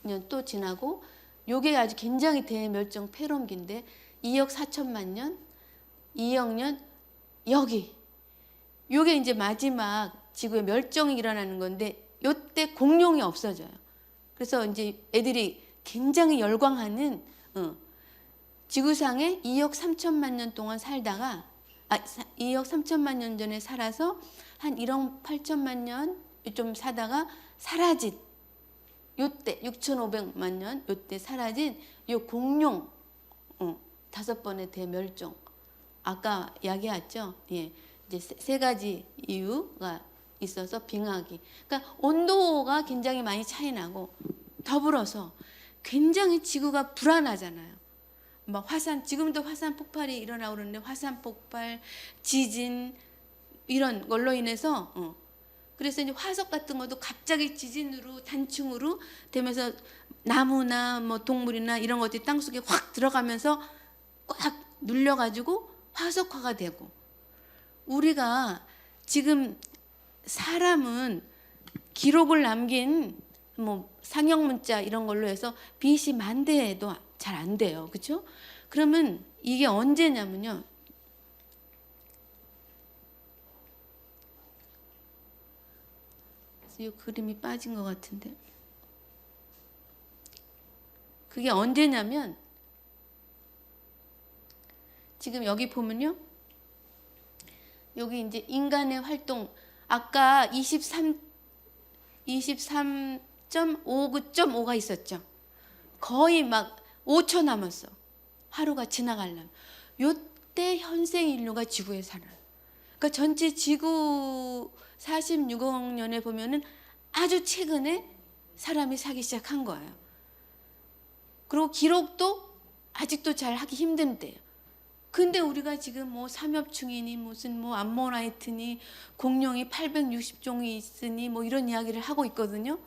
[SPEAKER 2] 년 또 지나고, 요게 아주 굉장히 대멸종 폐렴기인데 2억 4천만 년, 2억 년, 여기 요게 이제 마지막 지구의 멸종이 일어나는 건데, 요때 공룡이 없어져요. 그래서 이제 애들이 굉장히 열광하는, 지구상에 2억 3천만 년 동안 살다가 2억 3천만 년 전에 살아서 한 1억 8천만 년 좀 사다가 사라진, 요때 6,500만 년 요때 사라진 요 공룡, 5번의 대멸종. 아까 이야기했죠. 예. 이제 세 가지 이유가 있어서 빙하기. 그러니까 온도가 굉장히 많이 차이 나고, 더불어서 굉장히 지구가 불안하잖아요. 막 지금도 화산 폭발이 일어나고 그러는데, 화산 폭발, 지진 이런 걸로 인해서 그래서 이제 화석 같은 것도 갑자기 지진으로 단층으로 되면서 나무나 뭐 동물이나 이런 것들이 땅속에 확 들어가면서 꽉 눌려가지고 화석화가 되고, 우리가 지금 사람은 기록을 남긴 뭐 상형 문자 이런 걸로 해서 BC 만대에도 잘 안 돼요. 그렇죠? 그러면 이게 언제냐면요. 이 그림이 빠진 것 같은데. 그게 언제냐면 지금 여기 보면요. 여기 이제 인간의 활동 아까 23.59.5가 있었죠. 거의 막 5초 남았어. 하루가 지나가려면. 요때 현생 인류가 지구에 살아요. 그러니까 전체 지구 46억 년에 보면은 아주 최근에 사람이 살기 시작한 거예요. 그리고 기록도 아직도 잘 하기 힘든 때예요. 근데 우리가 지금 뭐 삼엽충이니 무슨 뭐 암모나이트니 공룡이 860종이 있으니 뭐 이런 이야기를 하고 있거든요.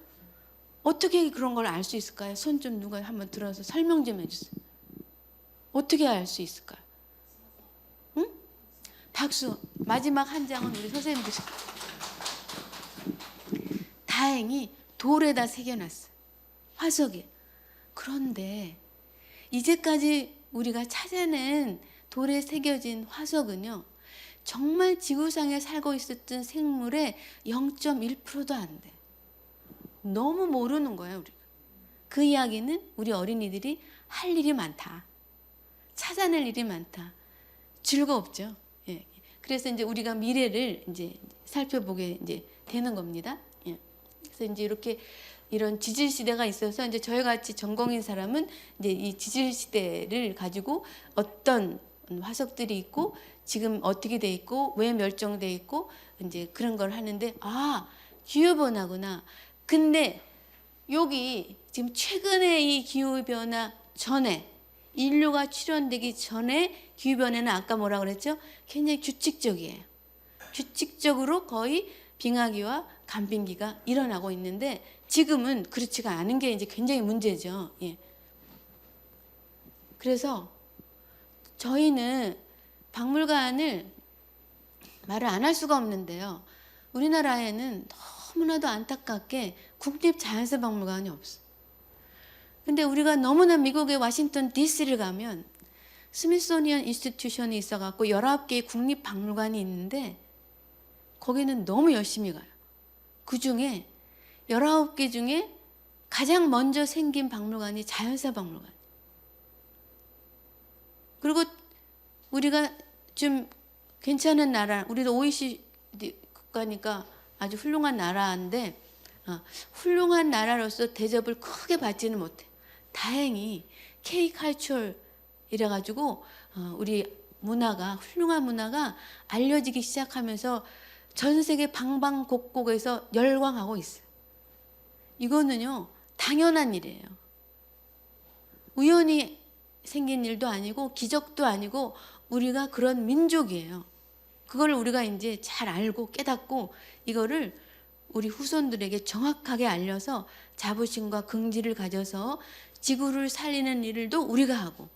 [SPEAKER 2] 어떻게 그런 걸 알 수 있을까요? 손 좀 누가 한번 들어서 설명 좀 해주세요. 어떻게 알 수 있을까요? 응? 박수. 마지막 한 장은 우리 선생님 주실 거예요. 다행히 돌에다 새겨놨어요. 화석에. 그런데 이제까지 우리가 찾아낸 돌에 새겨진 화석은요. 정말 지구상에 살고 있었던 생물의 0.1%도 안 돼. 너무 모르는 거야 우리가. 그 이야기는 우리 어린이들이 할 일이 많다. 찾아낼 일이 많다. 즐겁죠. 예. 그래서 이제 우리가 미래를 이제 살펴보게 이제 되는 겁니다. 예. 그래서 이제 이렇게 이런 지질 시대가 있어서 이제 저희 같이 전공인 사람은 이제 이 지질 시대를 가지고 어떤 화석들이 있고 지금 어떻게 돼 있고 왜 멸종돼 있고 이제 그런 걸 하는데 아 기후 변화구나. 근데 여기 지금 최근에 이 기후 변화 전에 인류가 출현되기 전에 기후 변화는 아까 뭐라 그랬죠? 굉장히 규칙적이에요. 규칙적으로 거의 빙하기와 간빙기가 일어나고 있는데 지금은 그렇지가 않은 게 이제 굉장히 문제죠. 예. 그래서 저희는 박물관을 말을 안 할 수가 없는데요. 우리나라에는 너무나도 안타깝게 국립자연사박물관이 없어. 근데 우리가 너무나 미국의 워싱턴 DC를 가면 스미소니언 인스티튜션이 있어갖고 19개의 국립박물관이 있는데 거기는 너무 열심히 가요. 그 중에 19개 중에 가장 먼저 생긴 박물관이 자연사박물관. 그리고 우리가 좀 괜찮은 나라, 우리도 OECD 국가니까 아주 훌륭한 나라인데 훌륭한 나라로서 대접을 크게 받지는 못해. 다행히 K-칼처럴 이래가지고 우리 문화가 훌륭한 문화가 알려지기 시작하면서 전 세계 방방곡곡에서 열광하고 있어요. 이거는요 당연한 일이에요. 우연히 생긴 일도 아니고 기적도 아니고 우리가 그런 민족이에요. 그걸 우리가 이제 잘 알고 깨닫고 이거를 우리 후손들에게 정확하게 알려서 자부심과 긍지를 가져서 지구를 살리는 일도 우리가 하고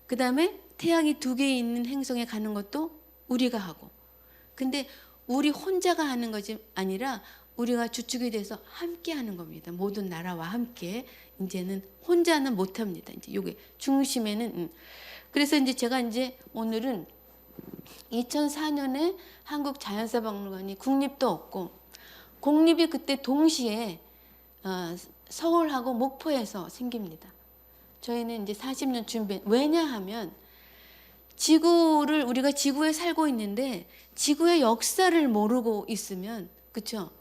[SPEAKER 2] 그 다음에 태양이 2개 있는 행성에 가는 것도 우리가 하고 근데 우리 혼자가 하는 것이 아니라 우리가 주축이 돼서 함께 하는 겁니다. 모든 나라와 함께 이제는 혼자는 못합니다. 이제 요게 중심에는 그래서 이제 제가 이제 오늘은 2004년에 한국자연사박물관이 국립도 없고 공립이 그때 동시에 서울하고 목포에서 생깁니다. 저희는 이제 40년 준비. 왜냐하면 지구를 우리가 지구에 살고 있는데 지구의 역사를 모르고 있으면 그렇죠?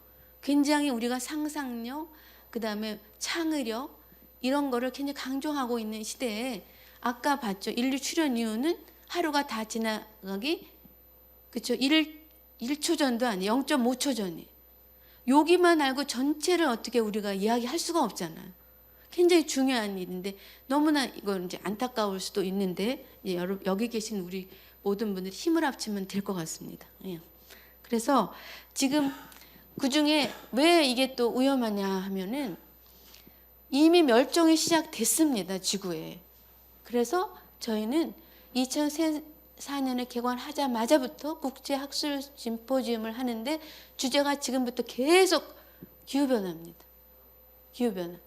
[SPEAKER 2] 굉장히 우리가 상상력, 그다음에 창의력 이런 거를 굉장히 강조하고 있는 시대에 아까 봤죠. 인류 출현 이후는 하루가 다 지나가기 그렇죠? 1초 전도 아니에요. 0.5초 전이. 여기만 알고 전체를 어떻게 우리가 이야기할 수가 없잖아요. 굉장히 중요한 일인데 너무나 이건 이제 안타까울 수도 있는데 여기 계신 우리 모든 분들이 힘을 합치면 될 것 같습니다. 예. 그래서 지금 그 중에 왜 이게 또 위험하냐 하면은 이미 멸종이 시작됐습니다. 지구에. 그래서 저희는 2004년에 개관하자마자부터 국제학술 심포지움을 하는데 주제가 지금부터 계속 기후변화입니다. 기후변화.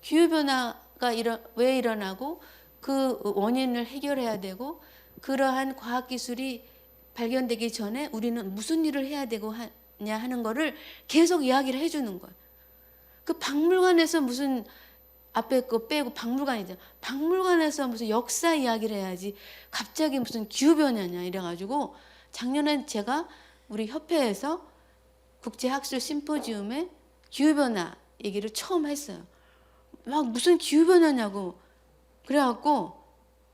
[SPEAKER 2] 기후변화가 왜 일어나고 그 원인을 해결해야 되고 그러한 과학기술이 발견되기 전에 우리는 무슨 일을 해야 되고 하냐 하는 거를 계속 이야기를 해주는 거예요. 그 박물관에서 무슨 앞에 거 빼고 박물관이죠. 박물관에서 무슨 역사 이야기를 해야지 갑자기 무슨 기후변화냐 이래가지고 작년에 제가 우리 협회에서 국제학술 심포지움에 기후변화 얘기를 처음 했어요. 막 무슨 기후변화냐고. 그래갖고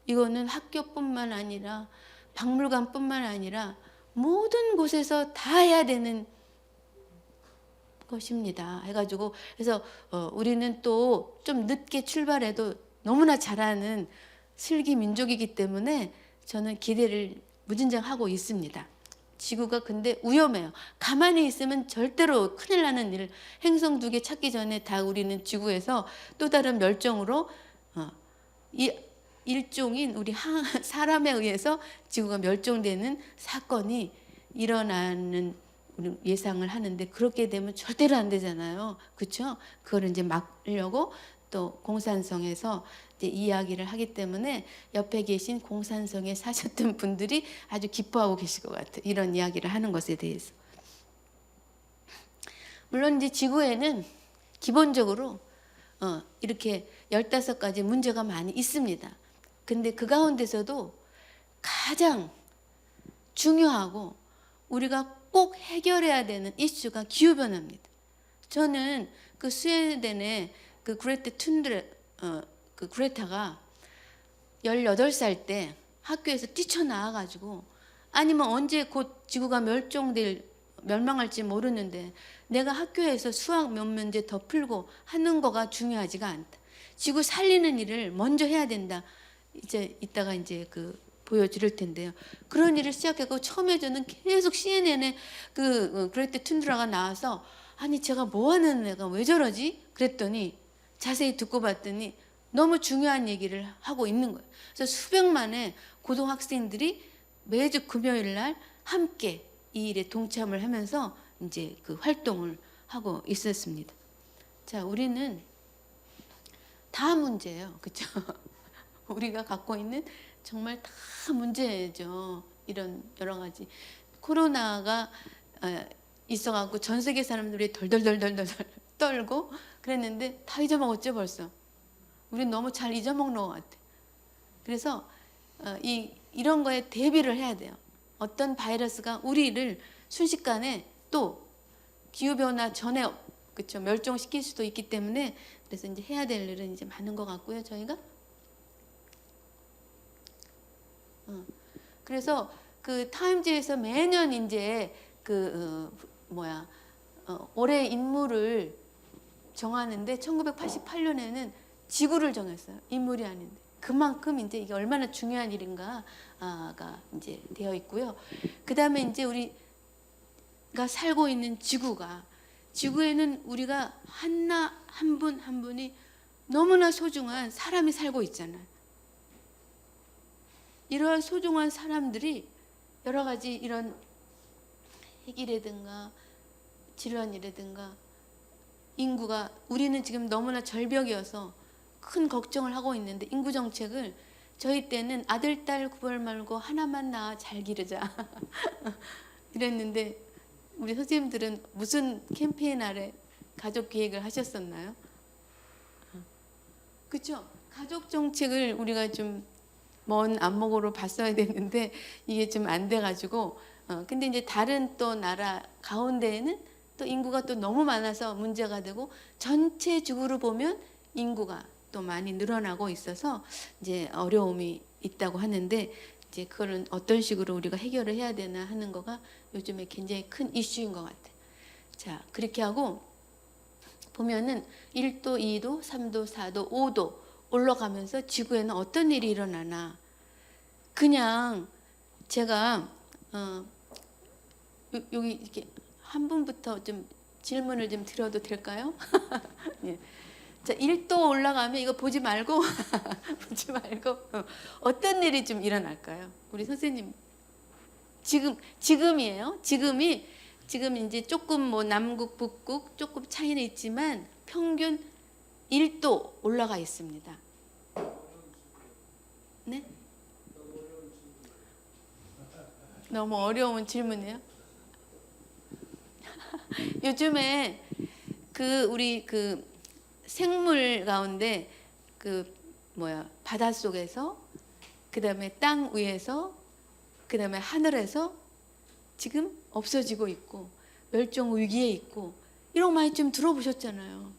[SPEAKER 2] 이거는 학교뿐만 아니라 박물관뿐만 아니라 모든 곳에서 다 해야 되는 것입니다. 해가지고 그래서 우리는 또 좀 늦게 출발해도 너무나 잘하는 슬기 민족이기 때문에 저는 기대를 무진장하고 있습니다. 지구가 근데 위험해요. 가만히 있으면 절대로 큰일 나는 일. 행성 2개 찾기 전에 다 우리는 지구에서 또 다른 멸종으로 이 일종인 우리 사람에 의해서 지구가 멸종되는 사건이 일어나는 예상을 하는데 그렇게 되면 절대로 안 되잖아요. 그렇죠? 그걸 이제 막으려고 또 공산성에서 이제 이야기를 하기 때문에 옆에 계신 공산성에 사셨던 분들이 아주 기뻐하고 계실 것 같아요. 이런 이야기를 하는 것에 대해서. 물론 이제 지구에는 기본적으로 이렇게 15가지 문제가 많이 있습니다. 근데 그 가운데서도 가장 중요하고 우리가 꼭 해결해야 되는 이슈가 기후변화입니다. 저는 그 스웨덴의 그 그 그레타가 18살 때 학교에서 뛰쳐나와가지고 아니면 언제 곧 지구가 멸망할지 모르는데 내가 학교에서 수학 몇 문제 더 풀고 하는 거가 중요하지가 않다. 지구 살리는 일을 먼저 해야 된다. 이제 이따가 이제 보여드릴 텐데요. 그런 일을 시작하고 처음에 저는 계속 CNN에 그레타 툰드라가 나와서 아니 제가 뭐 하는 애가 왜 저러지? 그랬더니 자세히 듣고 봤더니 너무 중요한 얘기를 하고 있는 거예요. 그래서 수백만의 고등학생들이 매주 금요일 날 함께 이 일에 동참을 하면서 이제 그 활동을 하고 있었습니다. 자, 우리는 다 문제예요. 그렇죠? 우리가 갖고 있는 정말 다 문제죠. 이런 여러 가지 코로나가 있어갖고 전 세계 사람들이 덜덜덜덜덜 떨고 그랬는데 다 잊어먹었죠 벌써. 우린 너무 잘 잊어먹는 것 같아. 그래서 이런 거에 대비를 해야 돼요. 어떤 바이러스가 우리를 순식간에 또 기후변화 전에 그쵸 멸종시킬 수도 있기 때문에 그래서 이제 해야 될 일은 이제 많은 것 같고요. 저희가 그래서 그 타임즈에서 매년 이제 올해 인물을 정하는데 1988년에는 지구를 정했어요. 인물이 아닌데 그만큼 이제 이게 얼마나 중요한 일인가가 이제 되어 있고요. 그 다음에 이제 우리가 살고 있는 지구에는 우리가 한 분 한 분이 너무나 소중한 사람이 살고 있잖아요. 이러한 소중한 사람들이 여러 가지 이런 핵이라든가 질환이라든가 인구가 우리는 지금 너무나 절벽이어서 큰 걱정을 하고 있는데 인구 정책을 저희 때는 아들 딸 구별 말고 하나만 낳아 잘 기르자 이랬는데 우리 선생님들은 무슨 캠페인 아래 가족 기획을 하셨었나요? 그렇죠? 가족 정책을 우리가 좀 먼 안목으로 봤어야 됐는데 이게 좀 안 돼가지고 근데 이제 다른 또 나라 가운데에는 또 인구가 또 너무 많아서 문제가 되고 전체 지구를 보면 인구가 또 많이 늘어나고 있어서 이제 어려움이 있다고 하는데 이제 그거는 어떤 식으로 우리가 해결을 해야 되나 하는 거가 요즘에 굉장히 큰 이슈인 것 같아요. 자, 그렇게 하고 보면은 1도, 2도, 3도, 4도, 5도 올라가면서 지구에는 어떤 일이 일어나나 그냥 제가 여기 이렇게 한 분부터 좀 질문을 좀 드려도 될까요? 예. 자, 1도 올라가면 이거 보지 말고 어떤 일이 좀 일어날까요? 우리 선생님 지금이에요. 지금 이제 조금 뭐 남극 북극 조금 차이는 있지만 평균 1도 올라가 있습니다. 네? 너무 어려운 질문이에요. 요즘에 우리 생물 가운데 그 바닷속에서, 그다음에 땅 위에서, 그다음에 하늘에서 지금 없어지고 있고 멸종 위기에 있고 이런 거 많이 좀 들어보셨잖아요.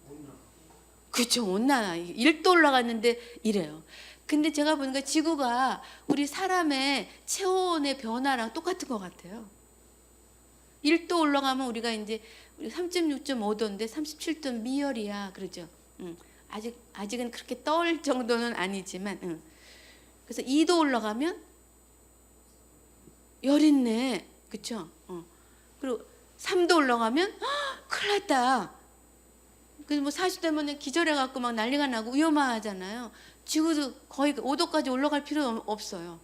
[SPEAKER 2] 그렇죠. 온난화 1도 올라갔는데 이래요. 근데 제가 보니까 지구가 우리 사람의 체온의 변화랑 똑같은 것 같아요. 1도 올라가면 우리가 이제 36.5도인데 37도 미열이야, 그러죠. 아직은 그렇게 떨 정도는 아니지만, 그래서 2도 올라가면 열 있네, 그렇죠. 그리고 3도 올라가면 큰일 났다. 그래서 뭐 40도면 기절해갖고 막 난리가 나고 위험하잖아요. 지구도 거의 5도까지 올라갈 필요 없어요.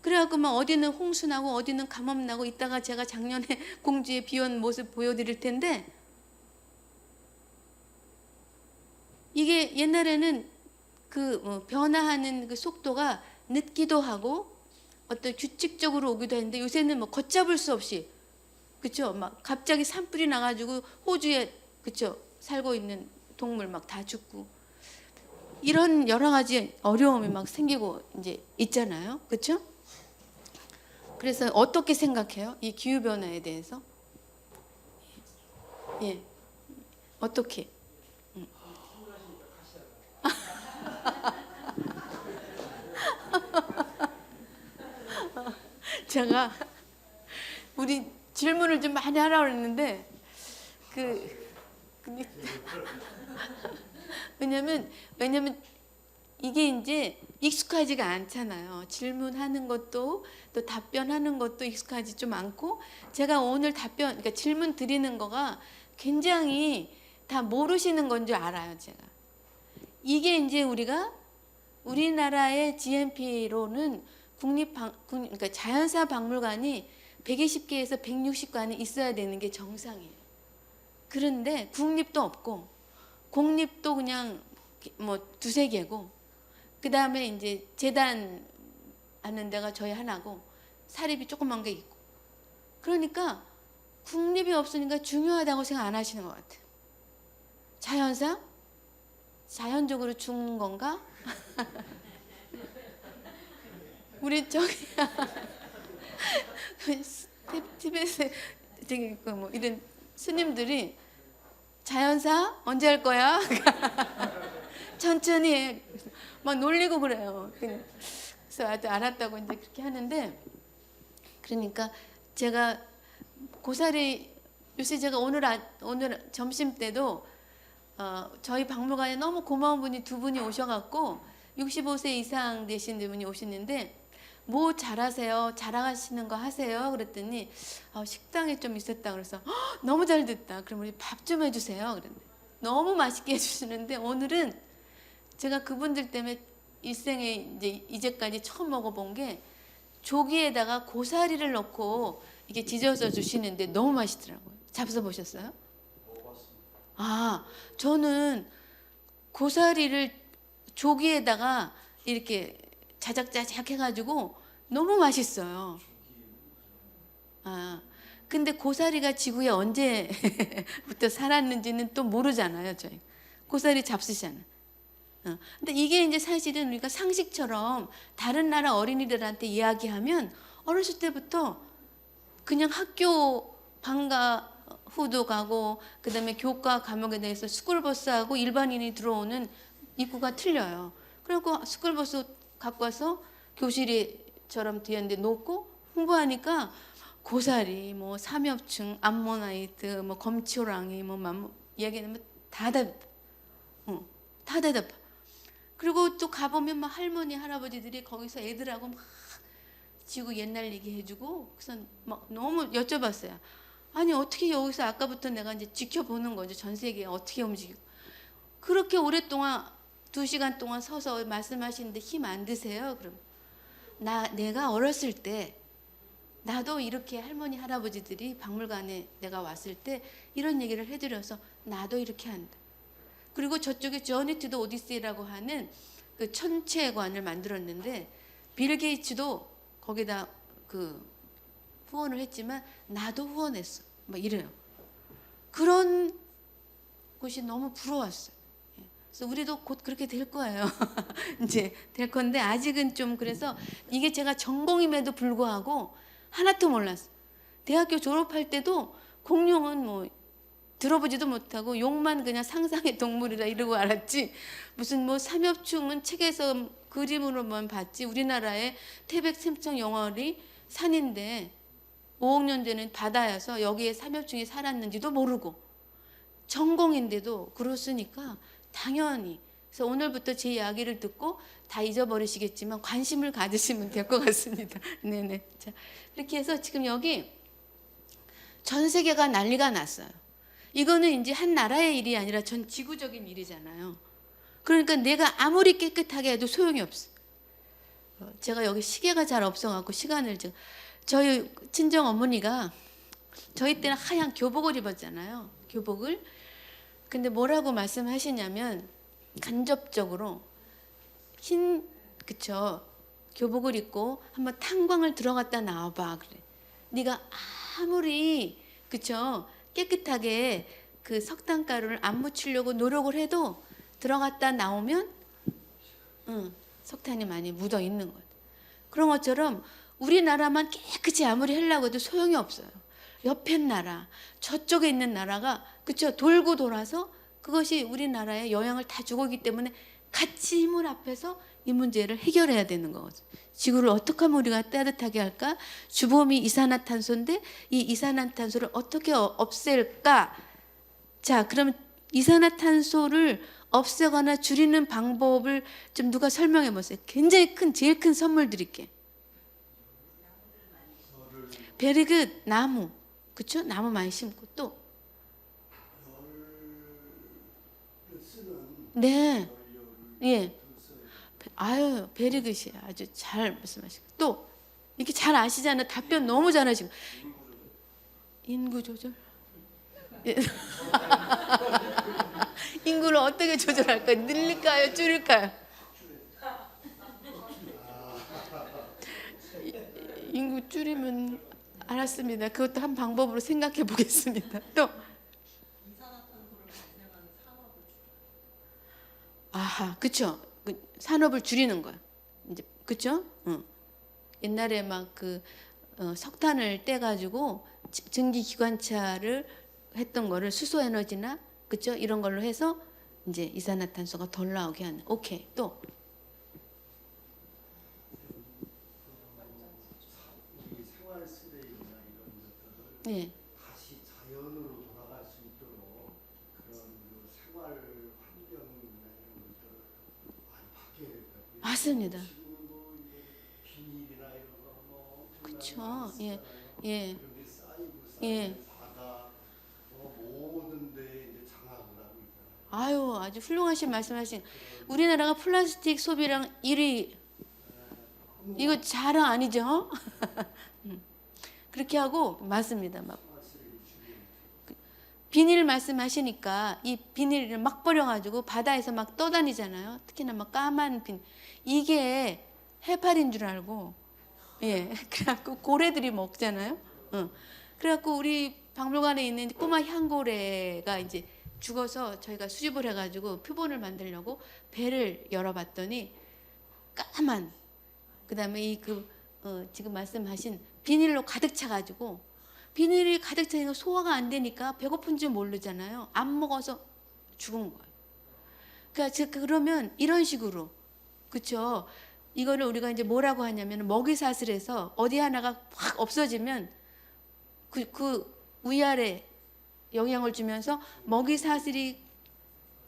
[SPEAKER 2] 그래갖고 막 어디는 홍수 나고 어디는 가뭄 나고, 이따가 제가 작년에 공주의 비온 모습 보여드릴 텐데, 이게 옛날에는 그 변화하는 그 속도가 늦기도 하고 어떤 규칙적으로 오기도 했는데, 요새는 뭐 걷잡을 수 없이, 그렇죠? 막 갑자기 산불이 나가지고 호주에, 그렇죠, 살고 있는 동물 막 다 죽고, 이런 여러 가지 어려움이 막 생기고 이제 있잖아요, 그렇죠? 그래서 어떻게 생각해요? 이 기후 변화에 대해서? 예, 어떻게? 제가 우리 질문을 좀 많이 하라고 했는데 근데 왜냐면 이게 이제 익숙하지가 않잖아요. 질문하는 것도 또 답변하는 것도 익숙하지 좀 않고, 제가 오늘 그러니까 질문 드리는 거가 굉장히 다 모르시는 건 줄 알아요, 제가. 이게 이제 우리나라의 GMP로는 그러니까 자연사 박물관이 120개에서 160관이 있어야 되는 게 정상이에요. 그런데 국립도 없고 공립도 그냥 뭐 2-3개고, 그 다음에 이제 재단 하는 데가 저희 하나고 사립이 조그만 게 있고, 그러니까 국립이 없으니까 중요하다고 생각 안 하시는 것 같아요. 자연사? 자연적으로 죽는 건가? 우리 저기 TBS 되게 뭐 이런 스님들이 자연사 언제 할 거야? 천천히 해. 막 놀리고 그래요. 그래서 아주 알았다고 이제 그렇게 하는데, 그러니까 제가 고사리 요새 제가 오늘 점심 때도 저희 박물관에 너무 고마운 분이 2분이 오셔갖고 65세 이상 되신 분이 오시는데, 뭐 잘하세요? 자랑하시는 거 하세요? 그랬더니 식당에 좀 있었다 그래서 너무 잘 됐다. 그럼 우리 밥 좀 해주세요. 그랬는데 너무 맛있게 해주시는데, 오늘은 제가 그분들 때문에 일생에 이제까지 처음 먹어본 게 조기에다가 고사리를 넣고 이게 지져서 주시는데 너무 맛있더라고요. 잡숴 보셨어요? 저는 고사리를 조기에다가 이렇게 자작자작 해가지고 너무 맛있어요. 근데 고사리가 지구에 언제부터 살았는지는 또 모르잖아요, 저희. 고사리 잡수잖아요. 근데 이게 이제 사실은 우리가 상식처럼 다른 나라 어린이들한테 이야기하면 어렸을 때부터 그냥 학교 방과 후도 가고, 그다음에 교과 과목에 대해서 스쿨버스하고 일반인이 들어오는 입구가 틀려요. 그리고 스쿨버스 갖고 와서 교실이처럼 뒤에 놓고 홍보하니까 고사리, 뭐 삼엽충, 암모나이트, 뭐 검치호랑이, 뭐 얘기하면 다 대답. 그리고 또 가보면 막 할머니 할아버지들이 거기서 애들하고 막 지구 옛날 얘기 해주고, 그래서 막 너무 여쭤봤어요. 아니 어떻게 여기서 아까부터 내가 이제 지켜보는 거죠. 전 세계 어떻게 움직이고. 그렇게 오랫동안 2시간 동안 서서 말씀하시는데 힘 안 드세요? 그럼 내가 어렸을 때 나도 이렇게 할머니 할아버지들이 박물관에 내가 왔을 때 이런 얘기를 해드려서 나도 이렇게 한다. 그리고 저쪽에 저니 투 더 오디세이라고 하는 그 천체관을 만들었는데, 빌 게이츠도 거기다 후원을 했지만 나도 후원했어. 막 이래요. 그런 곳이 너무 부러웠어요. 예. 그래서 우리도 곧 그렇게 될 거예요. 이제 될 건데 아직은 좀 그래서 이게 제가 전공임에도 불구하고 하나도 몰랐어요. 대학교 졸업할 때도 공룡은 뭐 들어보지도 못하고 용만 그냥 상상의 동물이라 이러고 알았지 무슨 뭐 삼엽충은 책에서 그림으로만 봤지 우리나라의 태백 샘청 영월이 산인데 5억 년 전엔 바다여서 여기에 삼엽충이 살았는지도 모르고 전공인데도 그렇으니까 당연히 그래서 오늘부터 제 이야기를 듣고 다 잊어버리시겠지만 관심을 가지시면 될 것 같습니다. 네네. 자, 이렇게 해서 지금 여기 전 세계가 난리가 났어요. 이거는 이제 한 나라의 일이 아니라 전 지구적인 일이잖아요. 그러니까 내가 아무리 깨끗하게 해도 소용이 없어. 제가 여기 시계가 잘 없어갖고 시간을 지금 저희 친정 어머니가 저희 때는 하얀 교복을 입었잖아요. 교복을. 근데 뭐라고 말씀하시냐면 간접적으로 흰 그쵸 교복을 입고 한번 탄광을 들어갔다 나와봐 그래. 네가 아무리 그쵸 깨끗하게 그 석탄가루를 안 묻히려고 노력을 해도 들어갔다 나오면 석탄이 많이 묻어 있는 거예요. 그런 것처럼 우리나라만 깨끗이 아무리 하려고 해도 소용이 없어요. 옆에 나라, 저쪽에 있는 나라가 그쵸 돌고 돌아서 그것이 우리나라에 영향을 다 주고 있기 때문에 같이 힘을 합해서 이 문제를 해결해야 되는 거거든요. 지구를 어떻게 하면 우리가 따뜻하게 할까? 주범이 이산화탄소인데 이 이산화탄소를 어떻게 없앨까? 자, 그럼 이산화탄소를 없애거나 줄이는 방법을 좀 누가 설명해 보세요. 굉장히 제일 큰 선물 드릴게. 베리그 나무, 그렇죠? 나무 많이 심고 또 네, 예. 아유, 베리그시 아주 잘 말씀하시고 또 이렇게 잘 아시잖아요. 답변 너무 잘하시고 인구 조절. 예. 인구를 어떻게 조절할까요? 늘릴까요? 줄일까요? 인구 줄이면 알았습니다. 그것도 한 방법으로 생각해 보겠습니다. 또 아하, 그쵸? 산업을 줄이는 거야. 이제 그쵸? 옛날에 막 그 석탄을 떼가지고 전기 기관차를 했던 거를 수소 에너지나 그쵸? 이런 걸로 해서 이제 이산화탄소가 덜 나오게 하는. 오케이. 또
[SPEAKER 3] 생활 쓰레기나 이런 것들을
[SPEAKER 2] 예.
[SPEAKER 3] 다시 자연으로 돌아갈 수 있도록 그런 그 생활 환경이나 이런 것들을 많이 바뀌어야 될 것 같아요.
[SPEAKER 2] 맞습니다.
[SPEAKER 3] 지금은 뭐 이제 비닐이나 이런 거뭐
[SPEAKER 2] 그쵸? 예. 예.
[SPEAKER 3] 그런 게 쌓이고
[SPEAKER 2] 예.
[SPEAKER 3] 바다 모든 데에 이제 장악을 하고 있잖아요.
[SPEAKER 2] 아유, 아주 훌륭하신 말씀하신. 우리나라가 플라스틱 소비량 1위. 이거 자랑 아니죠? 그렇게 하고 맞습니다. 막 비닐 말씀하시니까 이 비닐을 막 버려가지고 바다에서 막 떠다니잖아요. 특히나 막 까만 비닐. 이게 해파리인 줄 알고, 예, 그래갖고 고래들이 먹잖아요. 그래갖고 우리 박물관에 있는 꼬마 향고래가 이제 죽어서 저희가 수집을 해가지고 표본을 만들려고 배를 열어봤더니 까만. 그다음에 이 지금 말씀하신 비닐로 가득 차가지고 비닐이 가득 차니까 소화가 안 되니까 배고픈 줄 모르잖아요. 안 먹어서 죽은 거예요. 그러니까 그러면 이런 식으로 그렇죠. 이거를 우리가 이제 뭐라고 하냐면 먹이사슬에서 어디 하나가 확 없어지면 그 위아래 영향을 주면서 먹이사슬이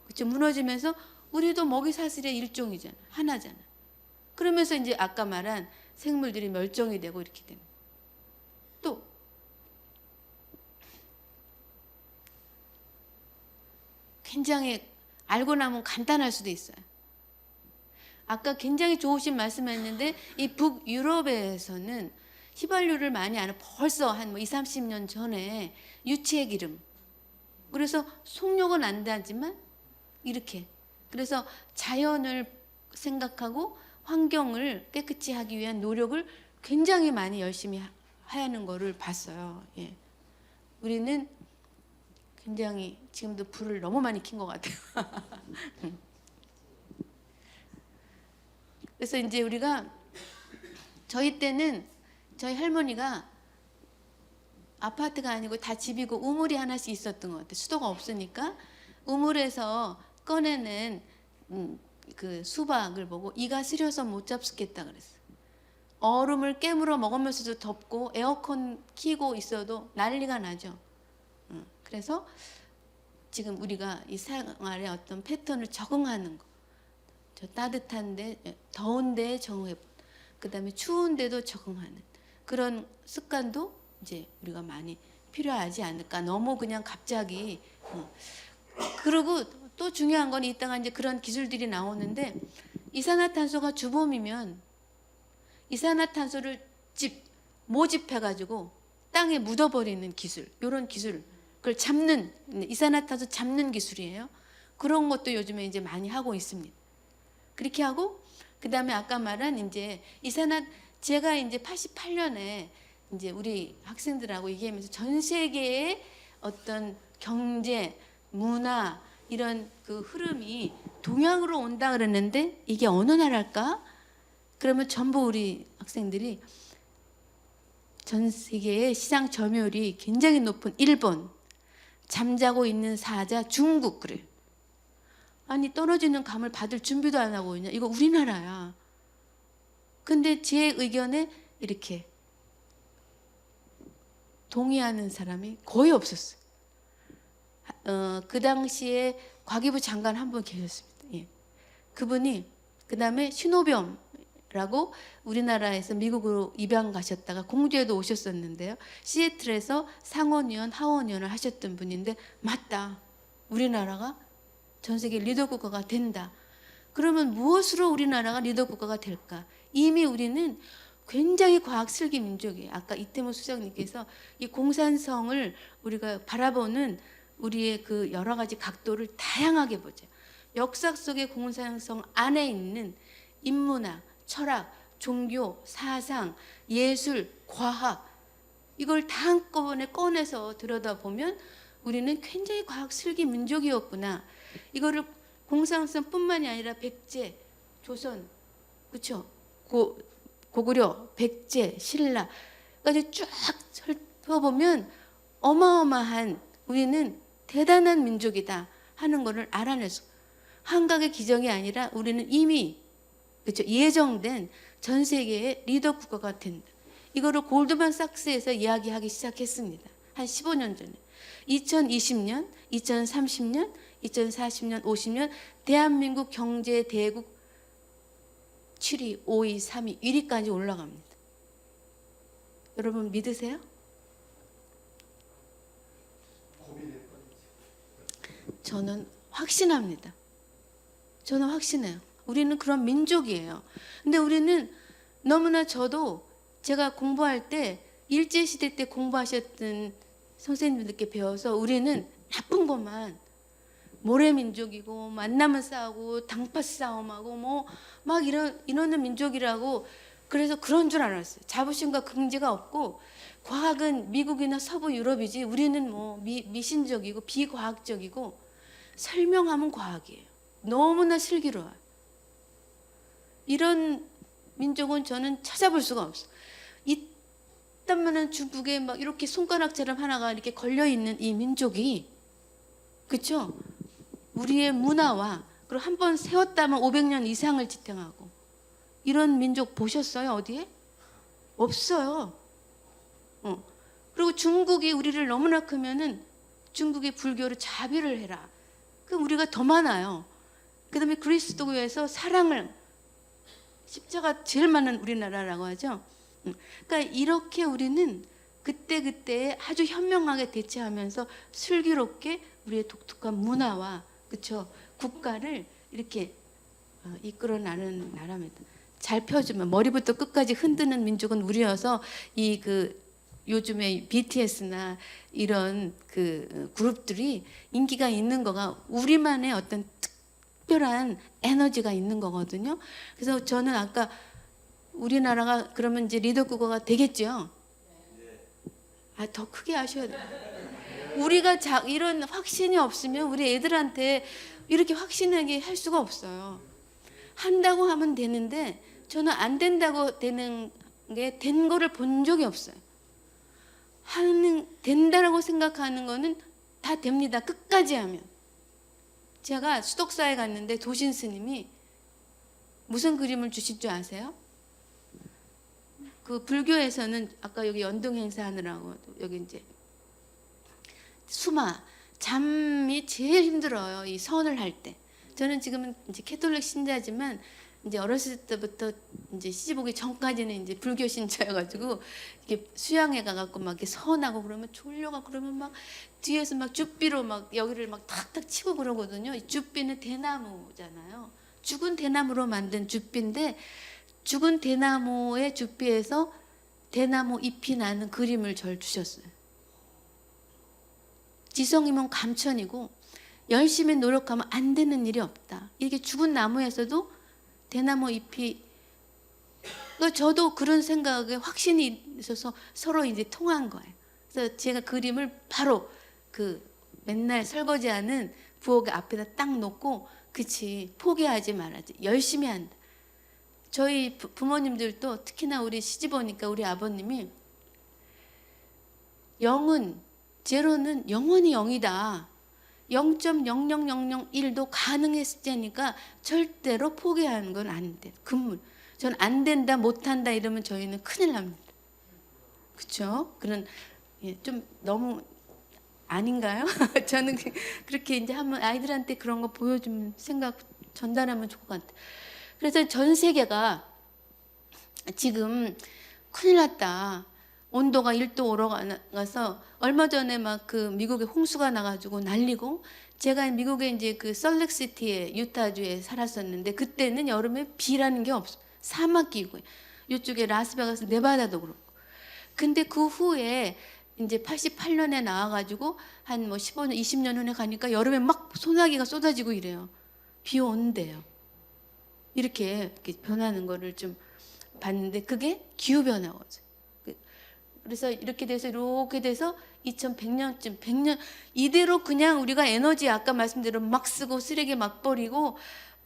[SPEAKER 2] 그렇죠 무너지면서 우리도 먹이사슬의 일종이잖아 하나잖아. 그러면서 이제 아까 말한 생물들이 멸종이 되고 이렇게 되는. 또 굉장히 알고 나면 간단할 수도 있어요. 아까 굉장히 좋으신 말씀했는데 이 북유럽에서는 휘발유를 많이 안 벌써 한 뭐 20-30년 전에 유치의 기름. 그래서 속력은 안 나지만 이렇게. 그래서 자연을 생각하고 환경을 깨끗이 하기 위한 노력을 굉장히 많이 열심히 하는 거를 봤어요. 예. 우리는 굉장히 지금도 불을 너무 많이 킨 것 같아요. 그래서 이제 우리가 저희 때는 저희 할머니가 아파트가 아니고 다 집이고 우물이 하나씩 있었던 것 같아요. 수도가 없으니까 우물에서 꺼내는 그 수박을 보고 이가 시려서 못 잡수겠다 그랬어요. 얼음을 깨물어 먹으면서도 덥고 에어컨 켜고 있어도 난리가 나죠. 그래서 지금 우리가 이 생활의 어떤 패턴을 적응하는 거, 저 따뜻한데 더운데 적응해, 그다음에 추운데도 적응하는 그런 습관도 이제 우리가 많이 필요하지 않을까. 너무 그냥 갑자기. 그리고 또 중요한 건 이따가 이제 그런 기술들이 나오는데 이산화탄소가 주범이면 이산화탄소를 모집해가지고 땅에 묻어버리는 기술, 이런 기술, 그걸 잡는 이산화탄소 잡는 기술이에요. 그런 것도 요즘에 이제 많이 하고 있습니다. 그렇게 하고 그다음에 아까 말한 이제 제가 이제 88년에 이제 우리 학생들하고 얘기하면서 전 세계의 어떤 경제, 문화 이런 그 흐름이 동양으로 온다 그랬는데 이게 어느 나라일까? 그러면 전부 우리 학생들이 전 세계의 시장 점유율이 굉장히 높은 일본, 잠자고 있는 사자 중국 그래요. 아니 떨어지는 감을 받을 준비도 안 하고 있냐? 이거 우리나라야. 근데 제 의견에 이렇게 동의하는 사람이 거의 없었어요. 그 당시에 과기부 장관 한 분 계셨습니다. 예. 그분이 그 다음에 신호범이라고 우리나라에서 미국으로 입양 가셨다가 공주에도 오셨었는데요. 시애틀에서 상원의원, 하원의원을 하셨던 분인데 맞다. 우리나라가 전 세계 리더 국가가 된다. 그러면 무엇으로 우리나라가 리더 국가가 될까? 이미 우리는 굉장히 과학 슬기 민족이에요. 아까 이태모 수석님께서 이 공산성을 우리가 바라보는 우리의 그 여러 가지 각도를 다양하게 보죠. 역사 속의 공산성 안에 있는 인문학, 철학, 종교, 사상, 예술, 과학 이걸 다 한꺼번에 꺼내서 들여다보면 우리는 굉장히 과학 슬기 민족이었구나. 이거를 공산성뿐만이 아니라 백제, 조선, 그렇죠? 고구려, 백제, 신라까지 쫙 살펴보면 어마어마한 우리는 대단한 민족이다 하는 것을 알아낼 수. 한각의 기적이 아니라 우리는 이미 그렇죠? 예정된 전 세계의 리더 국가가 된다. 이거를 골드만삭스에서 이야기하기 시작했습니다. 한 15년 전에. 2020년, 2030년, 2040년, 50년 대한민국 경제 대국 7위, 5위, 3위, 1위까지 올라갑니다. 여러분 믿으세요? 저는 확신합니다. 저는 확신해요. 우리는 그런 민족이에요. 근데 우리는 너무나 저도 제가 공부할 때 일제시대 때 공부하셨던 선생님들께 배워서 우리는 나쁜 것만 모래민족이고 만나면 싸우고 당파스 싸움하고 뭐 막 이러는 민족이라고 그래서 그런 줄 알았어요. 자부심과 긍지가 없고 과학은 미국이나 서부 유럽이지 우리는 뭐 미신적이고 비과학적이고 설명하면 과학이에요. 너무나 슬기로워요. 이런 민족은 저는 찾아볼 수가 없어요. 이딴만한 중국에 막 이렇게 손가락처럼 하나가 이렇게 걸려있는 이 민족이 그렇죠? 우리의 문화와 그리고 한 번 세웠다면 500년 이상을 지탱하고 이런 민족 보셨어요? 어디에? 없어요. 그리고 중국이 우리를 너무나 크면은 중국의 불교를 자비를 해라. 그럼 우리가 더 많아요. 그 다음에 그리스도교에서 사랑을 십자가 제일 많은 우리나라라고 하죠. 그러니까 이렇게 우리는 그때그때 아주 현명하게 대처하면서 슬기롭게 우리의 독특한 문화와 그렇죠 국가를 이렇게 이끌어나는 나라입니다. 잘 펴주면 머리부터 끝까지 흔드는 민족은 우리여서 이 그 요즘에 BTS나 이런 그 그룹들이 인기가 있는 거가 우리만의 어떤 특별한 에너지가 있는 거거든요. 그래서 저는 아까 우리나라가 그러면 이제 리더 국가가 되겠죠. 더 크게 하셔야 돼요. 우리가 이런 확신이 없으면 우리 애들한테 이렇게 확신하게 할 수가 없어요. 한다고 하면 되는데 저는 안 된다고 되는 게 된 거를 본 적이 없어요. 된다라고 생각하는 거는 다 됩니다. 끝까지 하면. 제가 수덕사에 갔는데 도신 스님이 무슨 그림을 주실 줄 아세요? 그 불교에서는 아까 여기 연등 행사 하느라고 여기 이제 수마 잠이 제일 힘들어요. 이 선을 할 때. 저는 지금은 이제 캐톨릭 신자지만 이제 어렸을 때부터 이제 시집 오기 전까지는 이제 불교 신자여가지고 이렇게 수양회 가갖고 막 이렇게 선하고 그러면 졸려가 그러면 막 뒤에서 막 쭈삐로 막 여기를 막 탁탁 치고 그러거든요. 이 쭈삐는 대나무잖아요. 죽은 대나무로 만든 쭈삐인데 죽은 대나무의 쭈삐에서 대나무 잎이 나는 그림을 절 주셨어요. 지성이면 감천이고 열심히 노력하면 안 되는 일이 없다. 이렇게 죽은 나무에서도 대나무 잎이 저도 그런 생각에 확신이 있어서 서로 이제 통한 거예요. 그래서 제가 그림을 바로 그 맨날 설거지하는 부엌 앞에다 딱 놓고 그치 포기하지 말아야지 열심히 한다. 저희 부모님들도 특히나 우리 시집 오니까 우리 아버님이 영은 제로는 영원히 영이다. 0.00001도 가능했을 때니까 절대로 포기하는 건 안 돼. 금물. 전 안 된다, 못 한다 이러면 저희는 큰일 납니다. 그렇죠? 그런 좀 너무 아닌가요? 저는 그렇게 이제 한번 아이들한테 그런 거 보여주면 생각 전달하면 좋을 것 같아요. 그래서 전 세계가 지금 큰일 났다. 온도가 1도 올라가서 얼마 전에 막 그 미국에 홍수가 나가지고 난리고 제가 미국에 이제 그 솔렉시티에 유타주에 살았었는데 그때는 여름에 비라는 게 없어. 사막기고 이쪽에 라스베가스 네바다도 그렇고. 근데 그 후에 이제 88년에 나와가지고 한 뭐 15년 20년 후에 가니까 여름에 막 소나기가 쏟아지고 이래요. 비 온대요. 이렇게 변하는 거를 좀 봤는데 그게 기후 변화거든요. 그래서 이렇게 돼서 2100년쯤 100년 이대로 그냥 우리가 에너지 아까 말씀대로 막 쓰고 쓰레기 막 버리고